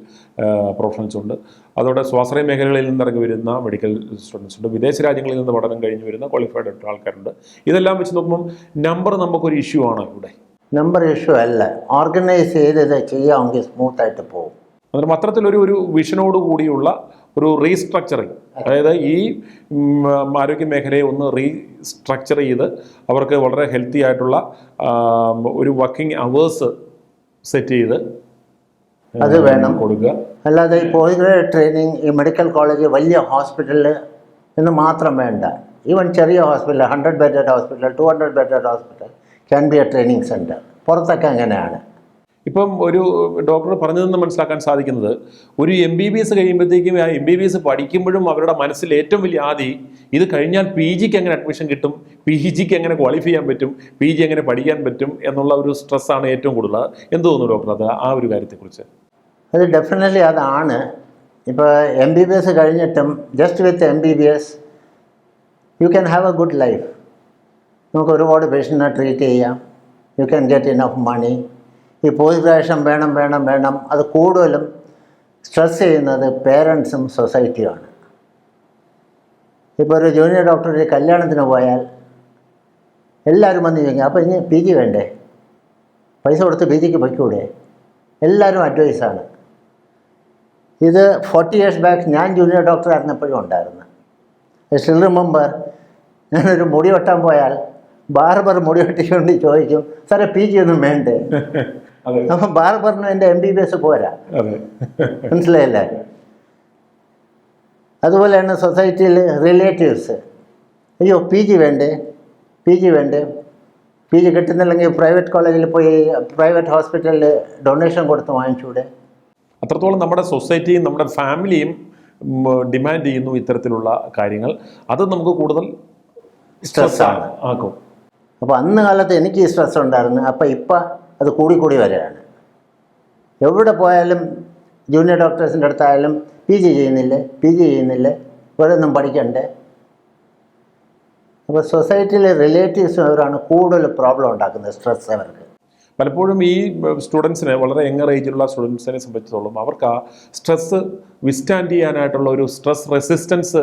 പ്രൊഫഷണൽസ് ഉണ്ട്, അതോടെ സ്വാശ്രയ മേഖലകളിൽ നിന്ന് ഇറങ്ങി വരുന്ന മെഡിക്കൽ സ്റ്റുഡൻസ് ഉണ്ട്, വിദേശ രാജ്യങ്ങളിൽ നിന്ന് പഠനം കഴിഞ്ഞ് വരുന്ന ക്വാളിഫൈഡ് ആയിട്ടുള്ള ആൾക്കാരുണ്ട്. ഇതെല്ലാം വെച്ച് നോക്കുമ്പം നമ്പർ നമുക്കൊരു ഇഷ്യൂ ആണ് ഇവിടെ. നമ്പർ ഇഷ്യൂ അല്ല, ഓർഗനൈസ് ചെയ്ത് ചെയ്യാമെങ്കിൽ സ്മൂത്തായിട്ട് പോകും. അന്നേരം അത്തരത്തിലൊരു വിഷനോട് കൂടിയുള്ള ഒരു റീസ്ട്രക്ചറിങ്, അതായത് ഈ ആരോഗ്യ മേഖലയെ ഒന്ന് റീസ്ട്രക്ചർ ചെയ്ത് അവർക്ക് വളരെ ഹെൽത്തി ആയിട്ടുള്ള ഒരു വർക്കിംഗ് അവേഴ്സ് സെറ്റ് ചെയ്ത് അത് വേണം കൊടുക്കുക. അല്ലാതെ ഈ പോസ്റ്റ് ഗ്രാജുവേറ്റ് ട്രെയിനിങ് ഈ മെഡിക്കൽ കോളേജ് വലിയ ഹോസ്പിറ്റലിൽ എന്ന് മാത്രം വേണ്ട. ഈവൻ ചെറിയ hospital 100 bedded hospital 200 bedded hospital can be A training centre. പുറത്തൊക്കെ അങ്ങനെയാണ്. ഇപ്പം ഒരു ഡോക്ടർ പറഞ്ഞതെന്ന് മനസ്സിലാക്കാൻ സാധിക്കുന്നത്, ഒരു MBBS കഴിയുമ്പോഴത്തേക്കും ആ MBBS പഠിക്കുമ്പോഴും അവരുടെ മനസ്സിൽ ഏറ്റവും വലിയ ആദി ഇത് കഴിഞ്ഞാൽ PG എങ്ങനെ അഡ്മിഷൻ കിട്ടും, PG എങ്ങനെ ക്വാളിഫൈ ചെയ്യാൻ പറ്റും, PG എങ്ങനെ പഠിക്കാൻ പറ്റും എന്നുള്ള ഒരു സ്ട്രെസ്സാണ് ഏറ്റവും കൂടുതൽ. എന്ത് തോന്നുന്നു ഡോക്ടർ അത് ആ ഒരു കാര്യത്തെക്കുറിച്ച്? അത് ഡെഫിനറ്റ്ലി അതാണ്. ഇപ്പോൾ MBBS കഴിഞ്ഞിട്ടും just with MBBS you can have a good life. നമുക്ക് ഒരുപാട് പേഷ്യൻറ്റിനെ ട്രീറ്റ് ചെയ്യാം. You can get enough money. ഈ പോസ്റ്റ് ഗ്രാജുവേഷൻ വേണം. അത് കൂടുതലും സ്ട്രെസ് ചെയ്യുന്നത് പേരൻസും സൊസൈറ്റിയുമാണ്. ഇപ്പോൾ ഒരു ജൂനിയർ ഡോക്ടർ ഒരു കല്യാണത്തിന് പോയാൽ എല്ലാവരും വന്ന് ചോദിക്കും, അപ്പോൾ ഇനി PG വേണ്ടേ, പൈസ കൊടുത്ത് PGക്ക് പൊയ്ക്കൂടെ? എല്ലാവരും അഡ്വൈസാണ്. ഇത് 40 years ബാക്ക് ഞാൻ ജൂനിയർ ഡോക്ടർ ആയിരുന്നപ്പോഴും ഉണ്ടായിരുന്നു. സ്റ്റിൽ റിമെമ്പർ, ഞാനൊരു മുടി വെട്ടാൻ പോയാൽ ബാർബർ മുടി വെട്ടിക്കൊണ്ട് ചോദിക്കും, സാറേ PG ഒന്നും വേണ്ടേ? അപ്പം ബാർബറിന് എൻ്റെ MBBS പോരാ. മനസ്സിലായില്ലേ? അതുപോലെയാണ് സൊസൈറ്റിയിൽ റിലേറ്റീവ്സ്, അയ്യോ PG വേണ്ടേ, PG കിട്ടുന്നില്ലെങ്കിൽ പ്രൈവറ്റ് കോളേജിൽ പോയി പ്രൈവറ്റ് ഹോസ്പിറ്റലിൽ ഡൊണേഷൻ കൊടുത്ത് വാങ്ങിച്ചൂടെ? അത്രത്തോളം നമ്മുടെ സൊസൈറ്റിയും നമ്മുടെ ഫാമിലിയും ഡിമാൻഡ് ചെയ്യുന്നു ഇത്തരത്തിലുള്ള കാര്യങ്ങൾ. അത് നമുക്ക് കൂടുതൽ സ്ട്രെസ്സാണ് ആക്കും. അപ്പോൾ അന്ന് കാലത്ത് എനിക്ക് ഈ സ്ട്രെസ് ഉണ്ടായിരുന്നു. അപ്പോൾ ഇപ്പം അത് കൂടി വരികയാണ്. എവിടെ പോയാലും ജൂനിയർ ഡോക്ടേഴ്സിൻ്റെ അടുത്തായാലും PG ചെയ്യുന്നില്ലേ, ഇവരൊന്നും പഠിക്കണ്ടേ? അപ്പോൾ സൊസൈറ്റിയിലെ റിലേറ്റീവ്സും അവരാണ് കൂടുതൽ പ്രോബ്ലം ഉണ്ടാക്കുന്നത്, സ്ട്രെസ് അവർക്ക്. പലപ്പോഴും ഈ സ്റ്റുഡൻസിനെ, വളരെ യങ്ങർ ഏജിലുള്ള സ്റ്റുഡൻസിനെ സംബന്ധിച്ചിടത്തോളം അവർക്ക് ആ സ്ട്രെസ് വിസ്റ്റാൻഡ് ചെയ്യാനായിട്ടുള്ള ഒരു സ്ട്രെസ് റെസിസ്റ്റൻസ്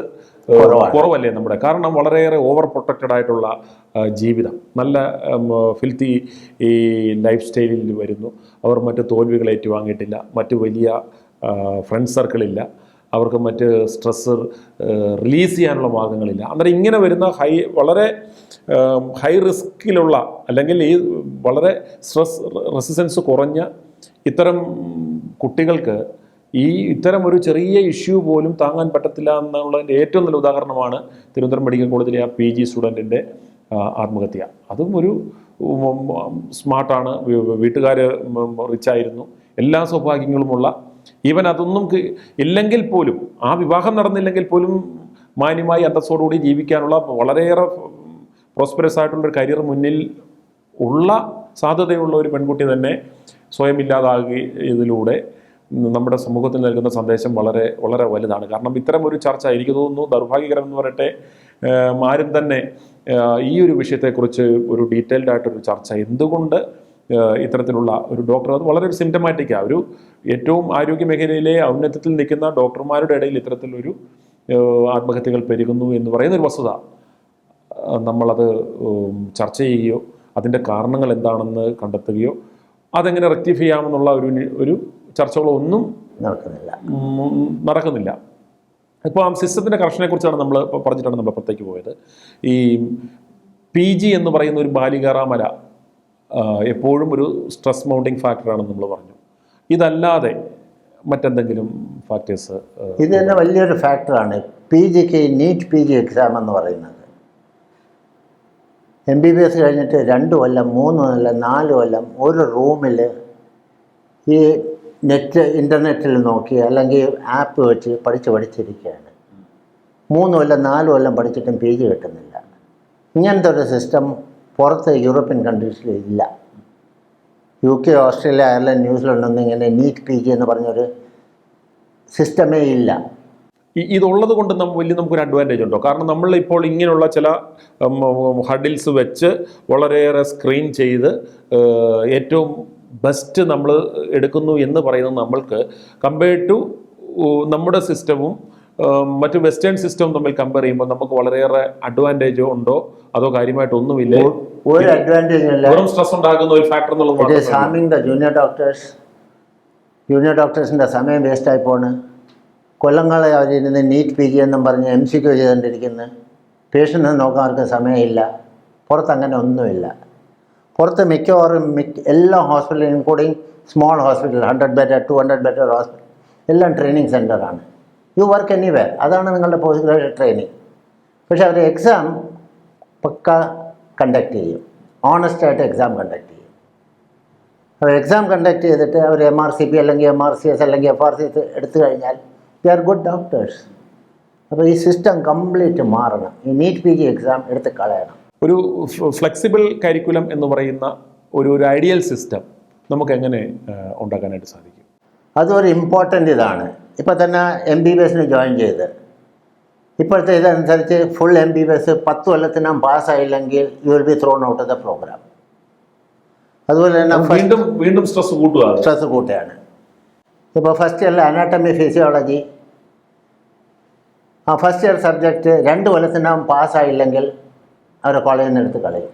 കുറവല്ലേ നമ്മുടെ? കാരണം വളരെയേറെ ഓവർ പ്രൊട്ടക്റ്റഡ് ആയിട്ടുള്ള ജീവിതം, നല്ല ഫിൽത്തി ഈ ലൈഫ് സ്റ്റൈലിൽ വരുന്നു. അവർ മറ്റ് തോൽവികൾ ഏറ്റുവാങ്ങിയിട്ടില്ല, മറ്റ് വലിയ ഫ്രണ്ട് സർക്കിളില്ല, അവർക്ക് മറ്റ് സ്ട്രെസ് റിലീസ് ചെയ്യാനുള്ള മാർഗ്ഗങ്ങളില്ല. അന്നേരം ഇങ്ങനെ വരുന്ന വളരെ ഹൈ റിസ്കിലുള്ള അല്ലെങ്കിൽ ഈ വളരെ സ്ട്രെസ് റെസിസ്റ്റൻസ് കുറഞ്ഞ ഇത്തരം കുട്ടികൾക്ക് ഇത്തരം ഒരു ചെറിയ ഇഷ്യൂ പോലും താങ്ങാൻ പറ്റത്തില്ല എന്നുള്ളതിൻ്റെ ഏറ്റവും നല്ല ഉദാഹരണമാണ് തിരുവനന്തപുരം മെഡിക്കൽ കോളേജിലെ ആ PG സ്റ്റുഡൻറ്റിൻ്റെ ആത്മഹത്യ. അതും ഒരു സ്മാർട്ടാണ്, വീട്ടുകാർ റിച്ചായിരുന്നു, എല്ലാ സൗഭാഗ്യങ്ങളുമുള്ള, ഈവൻ അതൊന്നും ഇല്ലെങ്കിൽ പോലും, ആ വിവാഹം നടന്നില്ലെങ്കിൽ പോലും മാന്യമായി അന്തസ്സോടുകൂടി ജീവിക്കാനുള്ള വളരെയേറെ പ്രോസ്പെറസ് ആയിട്ടുള്ളൊരു കരിയർ മുന്നിൽ ഉള്ള സാധ്യതയുള്ള ഒരു പെൺകുട്ടി തന്നെ സ്വയം ഇല്ലാതാകിയതിലൂടെ നമ്മുടെ സമൂഹത്തിൽ നൽകുന്ന സന്ദേശം വളരെ വളരെ വലുതാണ്. കാരണം ഇത്തരം ഒരു ചർച്ച, എനിക്ക് തോന്നുന്നു ദൗർഭാഗ്യകരം എന്ന് പറയട്ടെ, ആരും തന്നെ ഈ ഒരു വിഷയത്തെക്കുറിച്ച് ഒരു ഡീറ്റെയിൽഡ് ആയിട്ടൊരു ചർച്ച എന്തുകൊണ്ട് ഇത്തരത്തിലുള്ള ഒരു ഡോക്ടർ, അത് വളരെ ഒരു സിംറ്റമാറ്റിക്കാണ്. ഒരു ഏറ്റവും ആരോഗ്യ മേഖലയിലെ ഔന്നത്യത്തിൽ നിൽക്കുന്ന ഡോക്ടർമാരുടെ ഇടയിൽ ഇത്തരത്തിലൊരു ആത്മഹത്യകൾ പെരുകുന്നു എന്ന് പറയുന്നൊരു വസ്തുത നമ്മളത് ചർച്ച ചെയ്യുകയോ അതിൻ്റെ കാരണങ്ങൾ എന്താണെന്ന് കണ്ടെത്തുകയോ അതെങ്ങനെ റെക്ടിഫൈ ചെയ്യാമെന്നുള്ള ഒരു ചർച്ചകളോ ഒന്നും നടക്കുന്നില്ല. ഇപ്പോൾ ആ സിസ്റ്റത്തിൻ്റെ കറക്ഷനെക്കുറിച്ചാണ് നമ്മൾ പറഞ്ഞിട്ടാണ് നമ്മൾ പുറത്തേക്ക് പോയത്. ഈ PG എന്ന് പറയുന്ന ഒരു ബാലികാറാമല എപ്പോഴും ഒരു സ്ട്രെസ് മൗണ്ടിങ് ഫാക്ടറാണെന്ന് നമ്മൾ പറഞ്ഞു. ഇതല്ലാതെ മറ്റെന്തെങ്കിലും ഫാക്ടേഴ്സ്? ഇത് തന്നെ വലിയൊരു ഫാക്ടറാണ്. PGക്ക് നീറ്റ് PG എക്സാം എന്ന് പറയുന്നത്. MBBS കഴിഞ്ഞിട്ട് 2 കൊല്ലം 3 കൊല്ലം 4 കൊല്ലം ഒരു റൂമിൽ ഈ ഇൻ്റർനെറ്റിൽ നോക്കി അല്ലെങ്കിൽ ആപ്പ് വെച്ച് പഠിച്ചിരിക്കുകയാണ്. 3 കൊല്ലം 4 കൊല്ലം പഠിച്ചിട്ടും PG കിട്ടുന്നില്ല. ഇങ്ങനത്തെ ഒരു സിസ്റ്റം പുറത്ത് യൂറോപ്യൻ കൺട്രീസിൽ ഇല്ല. UK, ഓസ്ട്രേലിയ, അയർലൻഡ്, ന്യൂസിലൻഡ് ഒന്നും ഇങ്ങനെ നീറ്റ് PG എന്ന് പറഞ്ഞൊരു സിസ്റ്റമേ ഇല്ല. ഇതുള്ളത് കൊണ്ട് നമുക്കൊരു അഡ്വാൻറ്റേജ് ഉണ്ടോ? കാരണം നമ്മൾ ഇപ്പോൾ ഇങ്ങനെയുള്ള ചില ഹഡിൽസ് വെച്ച് വളരെയേറെ സ്ക്രീൻ ചെയ്ത് ഏറ്റവും ബെസ്റ്റ് നമ്മൾ എടുക്കുന്നു എന്ന് പറയുന്നത് നമ്മൾക്ക് കമ്പയർഡ് ടു നമ്മുടെ സിസ്റ്റവും മറ്റ് വെസ്റ്റേൺ സിസ്റ്റവും തമ്മിൽ കമ്പയർ ചെയ്യുമ്പോൾ നമുക്ക് വളരെയേറെ അഡ്വാൻറ്റേജ് ഉണ്ടോ അതോ കാര്യമായിട്ടൊന്നുമില്ല? ഒരു അഡ്വാൻറ്റേജും ഇല്ല. വെറും സ്ട്രെസ് ഉണ്ടാക്കുന്ന ഒരു ഫാക്ടർ എന്നുള്ളത്. ജൂനിയർ ഡോക്ടേഴ്സിൻ്റെ സമയം വേസ്റ്റായി പോണ്. കൊല്ലങ്ങളെ അവരിരുന്ന് നീറ്റ് PG എന്നും പറഞ്ഞ് MCQ ചെയ്തുകൊണ്ടിരിക്കുന്നു. പേഷ്യൻറ്റിനെ നോക്കാൻ അവർക്ക് സമയമില്ല. പുറത്തങ്ങനെ ഒന്നുമില്ല. പുറത്ത് മിക്കവാറും എല്ലാ ഹോസ്പിറ്റലും including small hospital 100 bed 200 bed hospital എല്ലാം ട്രെയിനിങ് സെൻ്ററാണ്. യു വർക്ക് എനിവെയർ, അതാണ് നിങ്ങളുടെ പോസ്റ്റ് ഗ്രാജുവേറ്റ് ട്രെയിനിങ്. പക്ഷേ അവർ എക്സാം പക്ക കണ്ടക്ട് ചെയ്യും, ഓണസ്റ്റായിട്ട് എക്സാം കണ്ടക്ട് ചെയ്യും. അവർ എക്സാം കണ്ടക്ട് ചെയ്തിട്ട് അവർ MRCP അല്ലെങ്കിൽ MRCS അല്ലെങ്കിൽ FRCS എടുത്തു കഴിഞ്ഞാൽ ദേ ആർ ഗുഡ് ഡോക്ടേഴ്സ്. അപ്പോൾ ഈ സിസ്റ്റം കംപ്ലീറ്റ് മാറണം. ഈ നീറ്റ് PG എക്സാം എടുത്ത് കളയണം. ഒരു ഫ്ലെക്സിബിൾ കരിക്കുലം എന്ന് പറയുന്ന ഒരു ഐഡിയൽ സിസ്റ്റം നമുക്ക് എങ്ങനെ ഉണ്ടാക്കാനായിട്ട് സാധിക്കും? അതൊരു ഇമ്പോർട്ടൻ്റ് ഇതാണ്. ഇപ്പോൾ തന്നെ MBBS ജോയിൻ ചെയ്ത് ഇപ്പോഴത്തെ ഇതനുസരിച്ച് ഫുൾ MBBS 10 കൊല്ലത്തിനും പാസ്സായില്ലെങ്കിൽ you will be thrown out of the program. അതുപോലെ തന്നെ വീണ്ടും സ്ട്രെസ് കൂട്ടുകയാണ്. ഇപ്പോൾ ഫസ്റ്റ് ഇയറിൽ അനാട്ടമി ഫിസിയോളജി ആ ഫസ്റ്റ് ഇയർ സബ്ജക്റ്റ് 2 കൊല്ലത്തിനും പാസ്സായില്ലെങ്കിൽ അവരെ കോളേജിൽ നിന്ന് എടുത്ത് കളയും.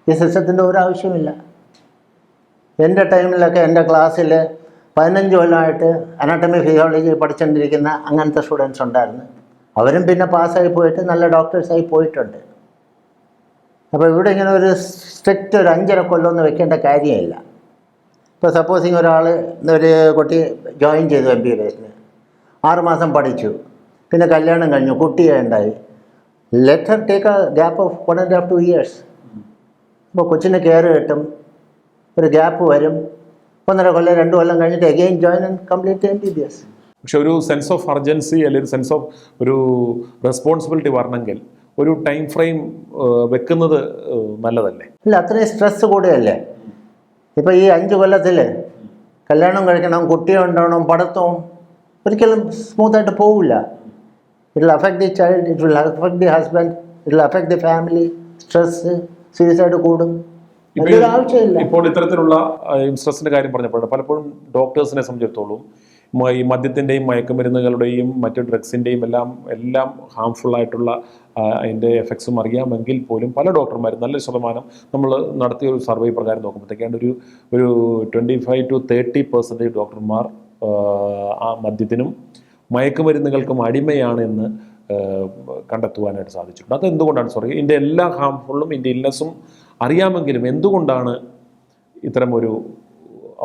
ഈ സിസ്റ്റത്തിൻ്റെ ഒരു ആവശ്യമില്ല. എൻ്റെ ടൈമിലൊക്കെ എൻ്റെ ക്ലാസ്സിൽ 15 കൊല്ലമായിട്ട് അനാട്ടമി ഫിസിയോളജി പഠിച്ചുകൊണ്ടിരിക്കുന്ന അങ്ങനത്തെ സ്റ്റുഡൻസ് ഉണ്ടായിരുന്നു. അവരും പിന്നെ പാസ്സായി പോയിട്ട് നല്ല ഡോക്ടേഴ്സായി പോയിട്ടുണ്ട്. അപ്പോൾ ഇവിടെ ഇങ്ങനെ ഒരു സ്ട്രിക്റ്റ് ഒരു 5.5 കൊല്ലമൊന്നും വെക്കേണ്ട കാര്യമില്ല. ഇപ്പോൾ സപ്പോസിങ് ഒരു കുട്ടി ജോയിൻ ചെയ്തു MBBS 6 മാസം പഠിച്ചു, പിന്നെ കല്യാണം കഴിഞ്ഞു, കുട്ടിയെ ഉണ്ടായി. Let Har take A gap of 1.5 to 2 years. അപ്പോൾ കൊച്ചിന് കെയർ കിട്ടും, ഒരു ഗ്യാപ്പ് വരും, 1.5 കൊല്ലം 2 കൊല്ലം കഴിഞ്ഞിട്ട് again join and complete MBBS. പക്ഷെ ഒരു സെൻസ് ഓഫ് അർജൻസി അല്ലെങ്കിൽ സെൻസ് ഓഫ് ഒരു റെസ്പോൺസിബിലിറ്റി വരണമെങ്കിൽ ഒരു ടൈം ഫ്രെയിം വെക്കുന്നത് നല്ലതല്ലേ? ഇല്ല, അത്രയും സ്ട്രെസ് കൂടെയല്ലേ. ഇപ്പോൾ ഈ 5 കൊല്ലത്തിൽ കല്യാണം കഴിക്കണം, കുട്ടിയെ ഉണ്ടാവണം, പഠിത്തവും ഒരിക്കലും സ്മൂത്തായിട്ട് പോവില്ല. It will affect the child, it will affect the husband, it will affect the family. Stress, suicide കൂടും. അതിൻ്റെ ആവശ്യമില്ല. ഇപ്പോൾ ഇത്തരത്തിലുള്ള സ്ട്രെസ്സിൻ്റെ കാര്യം പറഞ്ഞപ്പോൾ പലപ്പോഴും ഡോക്ടേഴ്സിനെ സംബന്ധിച്ചിടത്തോളം ഈ മദ്യത്തിൻ്റെയും മയക്കുമരുന്നുകളുടെയും മറ്റു ഡ്രഗ്സിൻ്റെയും എല്ലാം ഹാംഫുൾ ആയിട്ടുള്ള അതിൻ്റെ എഫക്ട്സും അറിയാമെങ്കിൽ പോലും പല ഡോക്ടർമാരും നല്ലൊരു ശതമാനം നമ്മൾ നടത്തിയ ഒരു സർവേ പ്രകാരം നോക്കുമ്പോഴത്തേക്കാണ് ഒരു 25 to 30% ഡോക്ടർമാർ ആ മദ്യത്തിനും മയക്കുമരുന്നുകൾക്കും അടിമയാണ് എന്ന് കണ്ടെത്തുവാനായിട്ട് സാധിച്ചിട്ടുണ്ട്. അതെന്തുകൊണ്ടാണ് ഇതിൻ്റെ എല്ലാ ഹാംഫുള്ളും ഇതിൻ്റെ ഇൽനെസ്സും അറിയാമെങ്കിലും എന്തുകൊണ്ടാണ് ഇത്തരമൊരു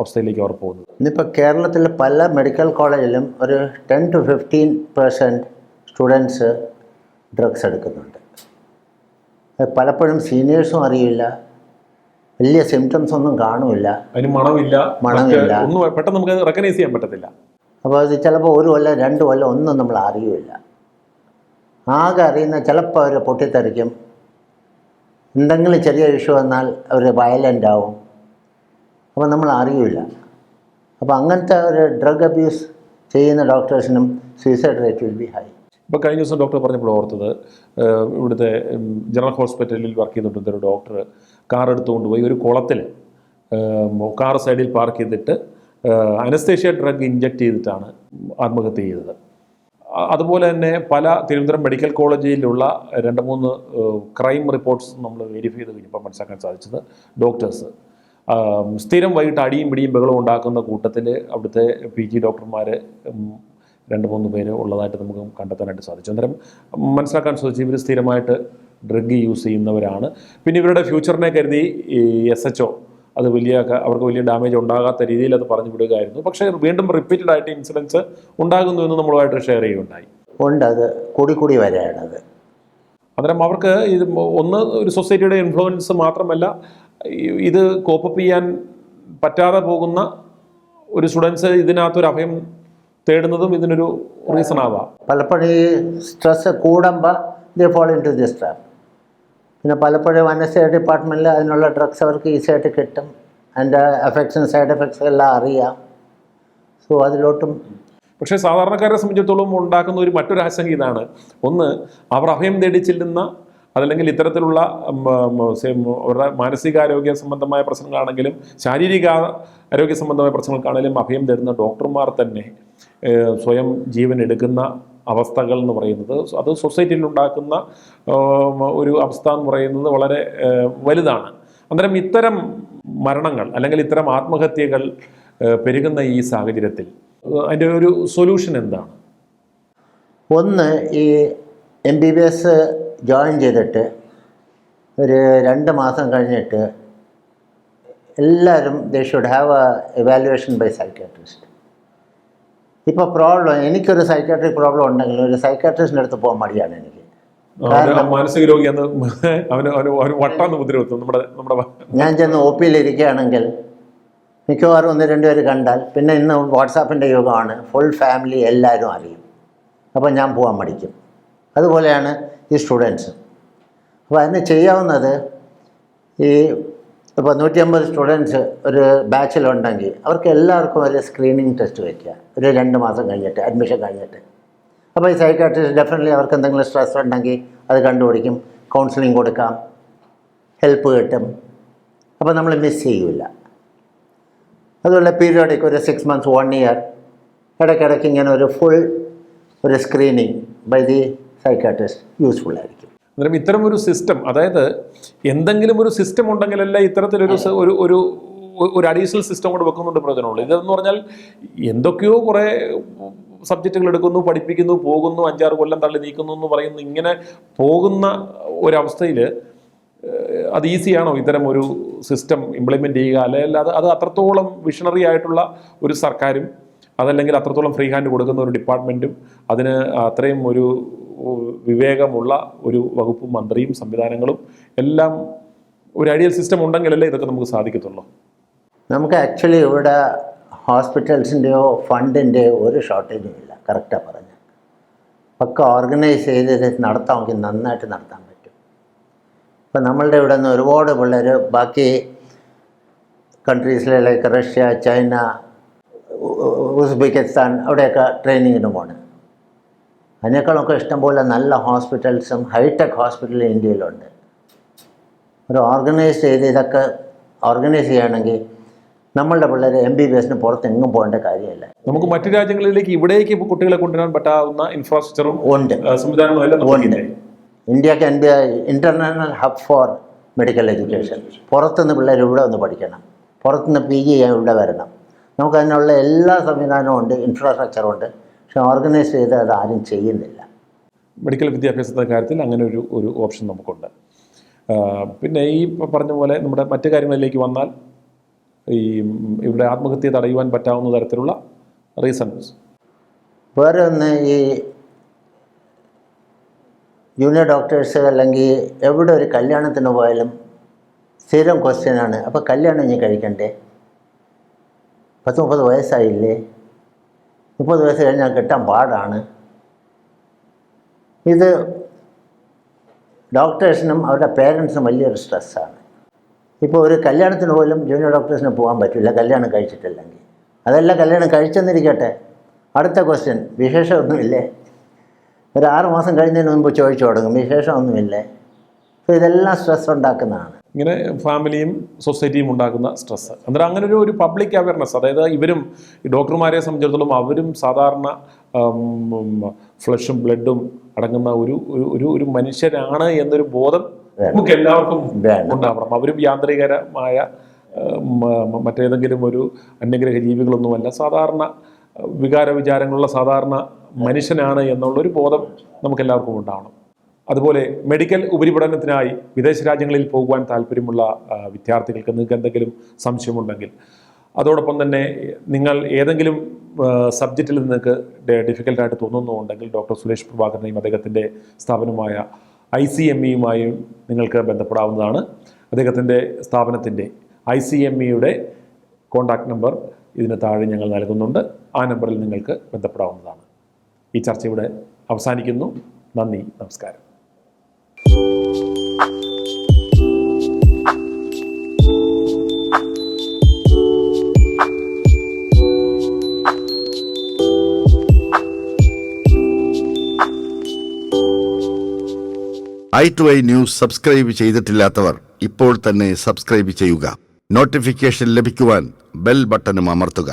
അവസ്ഥയിലേക്ക് അവർ പോകുന്നത്? ഇന്നിപ്പോൾ കേരളത്തിൽ പല മെഡിക്കൽ കോളേജിലും ഒരു 10 to 15% സ്റ്റുഡൻസ് ഡ്രഗ്സ് എടുക്കുന്നുണ്ട്. പലപ്പോഴും സീനിയേഴ്സും അറിയില്ല, വലിയ സിംറ്റംസ് ഒന്നും കാണില്ല, അതിന് മണമില്ല, ഒന്നും പെട്ടെന്ന് നമുക്ക് റെക്കഗ്നൈസ് ചെയ്യാൻ പറ്റത്തില്ല. അപ്പോൾ അത് ചിലപ്പോൾ 1 കൊല്ലം 2 കൊല്ലം ഒന്നും നമ്മൾ അറിയില്ല. ആകെ അറിയുന്ന ചിലപ്പോൾ അവർ പൊട്ടിത്തെറിക്കും, എന്തെങ്കിലും ചെറിയ ഇഷ്യൂ വന്നാൽ അവർ വയലൻ്റ് ആവും. അപ്പോൾ നമ്മൾ അറിയില്ല. അപ്പോൾ അങ്ങനത്തെ ഒരു ഡ്രഗ് അബ്യൂസ് ചെയ്യുന്ന ഡോക്ടേഴ്സിനും suicide rate will be high. ഇപ്പോൾ കഴിഞ്ഞ ദിവസം ഡോക്ടർ പറഞ്ഞപ്പോൾ ഓർത്തത്, ഇവിടുത്തെ ജനറൽ ഹോസ്പിറ്റലിൽ വർക്ക് ചെയ്തിട്ടുണ്ട് ഒരു ഡോക്ടർ കാർ എടുത്തുകൊണ്ട് പോയി ഒരു കുളത്തിൽ കാർ സൈഡിൽ പാർക്ക് ചെയ്തിട്ട് അനസ്തേഷ്യ ഡ്രഗ് ഇഞ്ചെക്ട് ചെയ്തിട്ടാണ് ആത്മഹത്യ ചെയ്തത്. അതുപോലെ തന്നെ പല തിരുവനന്തപുരം മെഡിക്കൽ കോളേജിലുള്ള 2-3 ക്രൈം റിപ്പോർട്ട്സ് നമ്മൾ വെരിഫൈ ചെയ്ത് കഴിഞ്ഞപ്പോൾ മനസ്സിലാക്കാൻ സാധിച്ചത് ഡോക്ടേഴ്സ് സ്ഥിരം വൈകിട്ട് അടിയും പിടിയും ബഹളവും ഉണ്ടാക്കുന്ന കൂട്ടത്തിൽ അവിടുത്തെ PG ഡോക്ടർമാർ 2-3 പേര് ഉള്ളതായിട്ട് നമുക്ക് കണ്ടെത്താനായിട്ട് സാധിച്ചു. അന്നേരം മനസ്സിലാക്കാൻ സാധിച്ചു ഇവർ സ്ഥിരമായിട്ട് ഡ്രഗ് യൂസ് ചെയ്യുന്നവരാണ്. പിന്നെ ഇവരുടെ ഫ്യൂച്ചറിനെ കരുതി ഈ SHO അത് അവർക്ക് വലിയ ഡാമേജ് ഉണ്ടാകാത്ത രീതിയിൽ അത് പറഞ്ഞു വിടുകയായിരുന്നു. പക്ഷേ വീണ്ടും റിപ്പീറ്റഡ് ആയിട്ട് ഇൻസിഡൻസ് ഉണ്ടാകുന്നു എന്ന് നമ്മളുമായിട്ട് ഷെയർ ചെയ്യുകയുണ്ടായി. അത് കൂടി വരികയാണത്. അന്നേരം അവർക്ക് ഇത് ഒരു സൊസൈറ്റിയുടെ ഇൻഫ്ലുവൻസ് മാത്രമല്ല, ഇത് കോപ്പപ്പ് ചെയ്യാൻ പറ്റാതെ പോകുന്ന ഒരു സ്റ്റുഡൻസ് ഇതിനകത്തൊരു അഭയം തേടുന്നതും ഇതിനൊരു റീസൺ ആവാം. പലപ്പോഴും ഈ സ്ട്രെസ് കൂടുമ്പോൾ they fall into this trap. പിന്നെ പലപ്പോഴും അനസ്തേഷ്യ ഡിപ്പാർട്ട്മെൻറ്റിൽ അതിനുള്ള ഡ്രഗ്സ് അവർക്ക് ഈസിയായിട്ട് കിട്ടും. അതിൻ്റെ എഫക്ട്സും സൈഡ് എഫക്ട്സും എല്ലാം അറിയാം. സോ അതിലോട്ടും. പക്ഷേ സാധാരണക്കാരെ സംബന്ധിച്ചിടത്തോളം ഉണ്ടാക്കുന്ന മറ്റൊരു ആശങ്ക ഇതാണ്. ഒന്ന്, അവർ അഭയം തേടി ചെല്ലുന്ന അതല്ലെങ്കിൽ ഇത്തരത്തിലുള്ള അവരുടെ മാനസികാരോഗ്യ സംബന്ധമായ പ്രശ്നങ്ങളാണെങ്കിലും ശാരീരിക ആരോഗ്യ സംബന്ധമായ പ്രശ്നങ്ങൾക്കാണെങ്കിലും അഭയം തരുന്ന ഡോക്ടർമാർ തന്നെ സ്വയം ജീവൻ എടുക്കുന്ന അവസ്ഥകൾ എന്ന് പറയുന്നത്, അത് സൊസൈറ്റിയിൽ ഉണ്ടാക്കുന്ന ഒരു അവസ്ഥ എന്ന് പറയുന്നത് വളരെ വലുതാണ്. അന്നേരം ഇത്തരം മരണങ്ങൾ അല്ലെങ്കിൽ ഇത്തരം ആത്മഹത്യകൾ പെരുകുന്ന ഈ സാഹചര്യത്തിൽ അതിൻ്റെ ഒരു സൊല്യൂഷൻ എന്താണ്? ഒന്ന്, ഈ MBBS ജോയിൻ ചെയ്തിട്ട് ഒരു 2 മാസം കഴിഞ്ഞിട്ട് എല്ലാവരും they should have a evaluation by psychiatrist. ഇപ്പോൾ പ്രോബ്ലം, എനിക്കൊരു സൈക്കാട്രിക് പ്രോബ്ലം ഉണ്ടെങ്കിൽ ഒരു സൈക്കാട്രിസ്റ്റിൻ്റെ അടുത്ത് പോകാൻ മടിയാണ് എനിക്ക്. മാനസിക രോഗി അവന് വട്ടാന്ന് മുദ്രവെത്തും നമ്മുടെ ഞാൻ ചെന്ന് ഒ പിയിൽ ഇരിക്കുകയാണെങ്കിൽ മിക്കവാറും 1-2 പേര് കണ്ടാൽ, പിന്നെ ഇന്ന് വാട്സാപ്പിൻ്റെ യുഗമാണ്, ഫുൾ ഫാമിലി എല്ലാവരും അറിയും. അപ്പോൾ ഞാൻ പോകാൻ മടിക്കും. അതുപോലെയാണ് ഈ സ്റ്റുഡൻസ്. അപ്പോൾ അതിന് ചെയ്യാവുന്നത്, ഈ ഇപ്പോൾ 150 സ്റ്റുഡൻസ് ഒരു ബാച്ചിലുണ്ടെങ്കിൽ അവർക്ക് എല്ലാവർക്കും ഒരു സ്ക്രീനിങ് ടെസ്റ്റ് വയ്ക്കുക, ഒരു 2 മാസം കഴിഞ്ഞിട്ട്, അഡ്മിഷൻ കഴിഞ്ഞിട്ട്. അപ്പോൾ ഈ സൈക്കാട്രിസ്റ്റ് ഡെഫിനറ്റ്ലി അവർക്ക് എന്തെങ്കിലും സ്ട്രെസ് ഉണ്ടെങ്കിൽ അത് കണ്ടുപിടിക്കും, കൗൺസിലിംഗ് കൊടുക്കാം, ഹെൽപ്പ് കിട്ടും. അപ്പോൾ നമ്മൾ മിസ് ചെയ്യില്ല. അതുപോലെ പീരിയോഡിക് ഒരു 6 months 1 year ഇടയ്ക്കിടയ്ക്ക് ഇങ്ങനെ ഒരു ഫുൾ ഒരു screening by the psychiatrist useful ആയിരിക്കും. അന്നേരം ഇത്തരം ഒരു സിസ്റ്റം, അതായത് എന്തെങ്കിലും ഒരു സിസ്റ്റം ഉണ്ടെങ്കിലല്ല ഇത്തരത്തിലൊരു ഒരു അഡീഷണൽ സിസ്റ്റം കൂടെ വെക്കുന്നുണ്ട് പ്രയോജനമുള്ളൂ. ഇതെന്ന് പറഞ്ഞാൽ എന്തൊക്കെയോ കുറേ സബ്ജക്റ്റുകൾ എടുക്കുന്നു, പഠിപ്പിക്കുന്നു, പോകുന്നു, 5-6 കൊല്ലം തള്ളി നീക്കുന്നു എന്ന് പറയുന്നു. ഇങ്ങനെ പോകുന്ന ഒരവസ്ഥയിൽ അത് ഈസിയാണോ ഇത്തരം ഒരു സിസ്റ്റം ഇംപ്ലിമെൻ്റ് ചെയ്യുക? അല്ലെങ്കിൽ അത് അത്രത്തോളം വിഷണറി ആയിട്ടുള്ള ഒരു സർക്കാരും അതല്ലെങ്കിൽ അത്രത്തോളം ഫ്രീ ഹാൻഡ് കൊടുക്കുന്ന ഒരു ഡിപ്പാർട്ട്മെൻറ്റും അതിന് അത്രയും ഒരു വിവേകമുള്ള ഒരു വകുപ്പും മന്ത്രിയും സംവിധാനങ്ങളും എല്ലാം ഒരു ഐഡിയൽ സിസ്റ്റം ഉണ്ടെങ്കിലല്ലേ ഇതൊക്കെ നമുക്ക് സാധിക്കത്തുള്ളൂ? നമുക്ക് ആക്ച്വലി ഇവിടെ ഹോസ്പിറ്റൽസിൻ്റെയോ ഫണ്ടിൻ്റെയോ ഒരു ഷോർട്ടേജും ഇല്ല. കറക്റ്റാണ് പറഞ്ഞത്. ഒക്കെ ഓർഗനൈസ് ചെയ്ത് നടത്താമെങ്കിൽ നന്നായിട്ട് നടത്താൻ പറ്റും. ഇപ്പം നമ്മളുടെ ഇവിടെ നിന്ന് ഒരുപാട് പിള്ളേർ ബാക്കി കൺട്രീസിലെ ലൈക്ക് റഷ്യ, ചൈന, ഉസ്ബെക്കിസ്ഥാൻ അവിടെയൊക്കെ ട്രെയിനിങ്ങിന് പോണ്. അതിനേക്കാളൊക്കെ ഇഷ്ടംപോലെ നല്ല ഹോസ്പിറ്റൽസും ഹൈടെക് ഹോസ്പിറ്റലും ഇന്ത്യയിലുണ്ട്. ഒരു ഓർഗനൈസ് ചെയ്ത് ഇതൊക്കെ ഓർഗനൈസ് ചെയ്യുകയാണെങ്കിൽ നമ്മളുടെ പിള്ളേർ MBBSന് പുറത്ത് എങ്ങും പോകേണ്ട കാര്യമില്ല. നമുക്ക് മറ്റു രാജ്യങ്ങളിലേക്ക് ഇവിടേക്ക് കുട്ടികളെ കൊണ്ടുവരാൻ പറ്റാവുന്ന ഇൻഫ്രാസ്ട്രക്ചറും ഉണ്ട്, സംവിധാനങ്ങളും എല്ലാം ഉണ്ട്. India can be international hub four medical education. പുറത്തുനിന്ന് പിള്ളേർ ഇവിടെ ഒന്ന് പഠിക്കണം, പുറത്തുനിന്ന് PG ചെയ്യാൻ ഇവിടെ വരണം. നമുക്കതിനുള്ള എല്ലാ സംവിധാനവും ഉണ്ട്, ഇൻഫ്രാസ്ട്രക്ചറും ഉണ്ട്. പക്ഷെ ഓർഗനൈസ് ചെയ്ത് അത് ആരും ചെയ്യുന്നില്ല. മെഡിക്കൽ വിദ്യാഭ്യാസത്തിൻ്റെ കാര്യത്തിൽ അങ്ങനെ ഒരു ഓപ്ഷൻ നമുക്കുണ്ട്. പിന്നെ ഈ പറഞ്ഞ പോലെ നമ്മുടെ മറ്റു കാര്യങ്ങളിലേക്ക് വന്നാൽ ഈ ഇവിടെ ആത്മഹത്യ തടയുവാൻ പറ്റാവുന്ന തരത്തിലുള്ള റീസൺസ് വേറെ ഒന്ന്, ഈ ജൂനിയർ ഡോക്ടേഴ്സ് അല്ലെങ്കിൽ എവിടെ ഒരു കല്യാണത്തിന് പോയാലും സ്ഥിരം ക്വസ്റ്റ്യനാണ്, അപ്പോൾ കല്യാണം ഇനി കഴിക്കണ്ടേ? 10-30 വയസ്സായില്ലേ? 30 വയസ്സ് കഴിഞ്ഞാൽ കിട്ടാൻ പാടാണ്. ഇത് ഡോക്ടേഴ്സിനും അവരുടെ പേരൻസിനും വലിയൊരു സ്ട്രെസ്സാണ്. ഇപ്പോൾ ഒരു കല്യാണത്തിന് പോലും ജൂനിയർ ഡോക്ടേഴ്സിന് പോകാൻ പറ്റില്ല കല്യാണം കഴിച്ചിട്ടില്ലെങ്കിൽ. അതല്ല, കല്യാണം കഴിച്ചെന്നിരിക്കട്ടെ, അടുത്ത ക്വസ്റ്റ്യൻ വിശേഷമൊന്നുമില്ലേ? ഒരു 6 മാസം കഴിഞ്ഞതിന് മുമ്പ് ചോദിച്ചു തുടങ്ങും വിശേഷമൊന്നുമില്ലേ. അപ്പോൾ ഇതെല്ലാം സ്ട്രെസ് ഉണ്ടാക്കുന്നതാണ്. ഇങ്ങനെ ഫാമിലിയും സൊസൈറ്റിയും ഉണ്ടാക്കുന്ന സ്ട്രെസ്സ്. അന്നേരം അങ്ങനെ ഒരു പബ്ലിക് അവയർനെസ്, അതായത് ഇവരും ഈ ഡോക്ടർമാരെ സംബന്ധിച്ചിടത്തോളം അവരും സാധാരണ ഫ്ലഷും ബ്ലഡും അടങ്ങുന്ന ഒരു മനുഷ്യരാണ് എന്നൊരു ബോധം നമുക്ക് എല്ലാവർക്കും ഉണ്ടാവണം. അവരും യാന്ത്രികരമായ മറ്റേതെങ്കിലും ഒരു അന്യഗ്രഹ ജീവികളൊന്നുമല്ല, സാധാരണ വികാര വിചാരങ്ങളുള്ള സാധാരണ മനുഷ്യനാണ് എന്നുള്ളൊരു ബോധം നമുക്കെല്ലാവർക്കും ഉണ്ടാവണം. അതുപോലെ മെഡിക്കൽ ഉപരിപഠനത്തിനായി വിദേശ രാജ്യങ്ങളിൽ പോകുവാൻ താല്പര്യമുള്ള വിദ്യാർത്ഥികൾക്ക് നിങ്ങൾക്ക് എന്തെങ്കിലും സംശയമുണ്ടെങ്കിൽ, അതോടൊപ്പം തന്നെ നിങ്ങൾ ഏതെങ്കിലും സബ്ജക്റ്റിൽ നിങ്ങൾക്ക് ഡിഫിക്കൽട്ടായിട്ട് തോന്നുന്നുണ്ടെങ്കിൽ ഡോക്ടർ സുരേഷ് പ്രഭാകരനെയും അദ്ദേഹത്തിൻ്റെ സ്ഥാപനമായ ICMEയുമായും നിങ്ങൾക്ക് ബന്ധപ്പെടാവുന്നതാണ്. അദ്ദേഹത്തിൻ്റെ സ്ഥാപനത്തിൻ്റെ ICMEയുടെ കോൺടാക്റ്റ് നമ്പർ ഇതിന് താഴെ ഞങ്ങൾ നൽകുന്നുണ്ട്. ആ നമ്പറിൽ നിങ്ങൾക്ക് ബന്ധപ്പെടാവുന്നതാണ്. ഈ ചർച്ച ഇവിടെ അവസാനിക്കുന്നു. നന്ദി, നമസ്കാരം. i2i ന്യൂസ് സബ്സ്ക്രൈബ് ചെയ്തിട്ടില്ലാത്തവർ ഇപ്പോൾ തന്നെ സബ്സ്ക്രൈബ് ചെയ്യുക. നോട്ടിഫിക്കേഷൻ ലഭിക്കുവാൻ ബെൽ ബട്ടണും അമർത്തുക.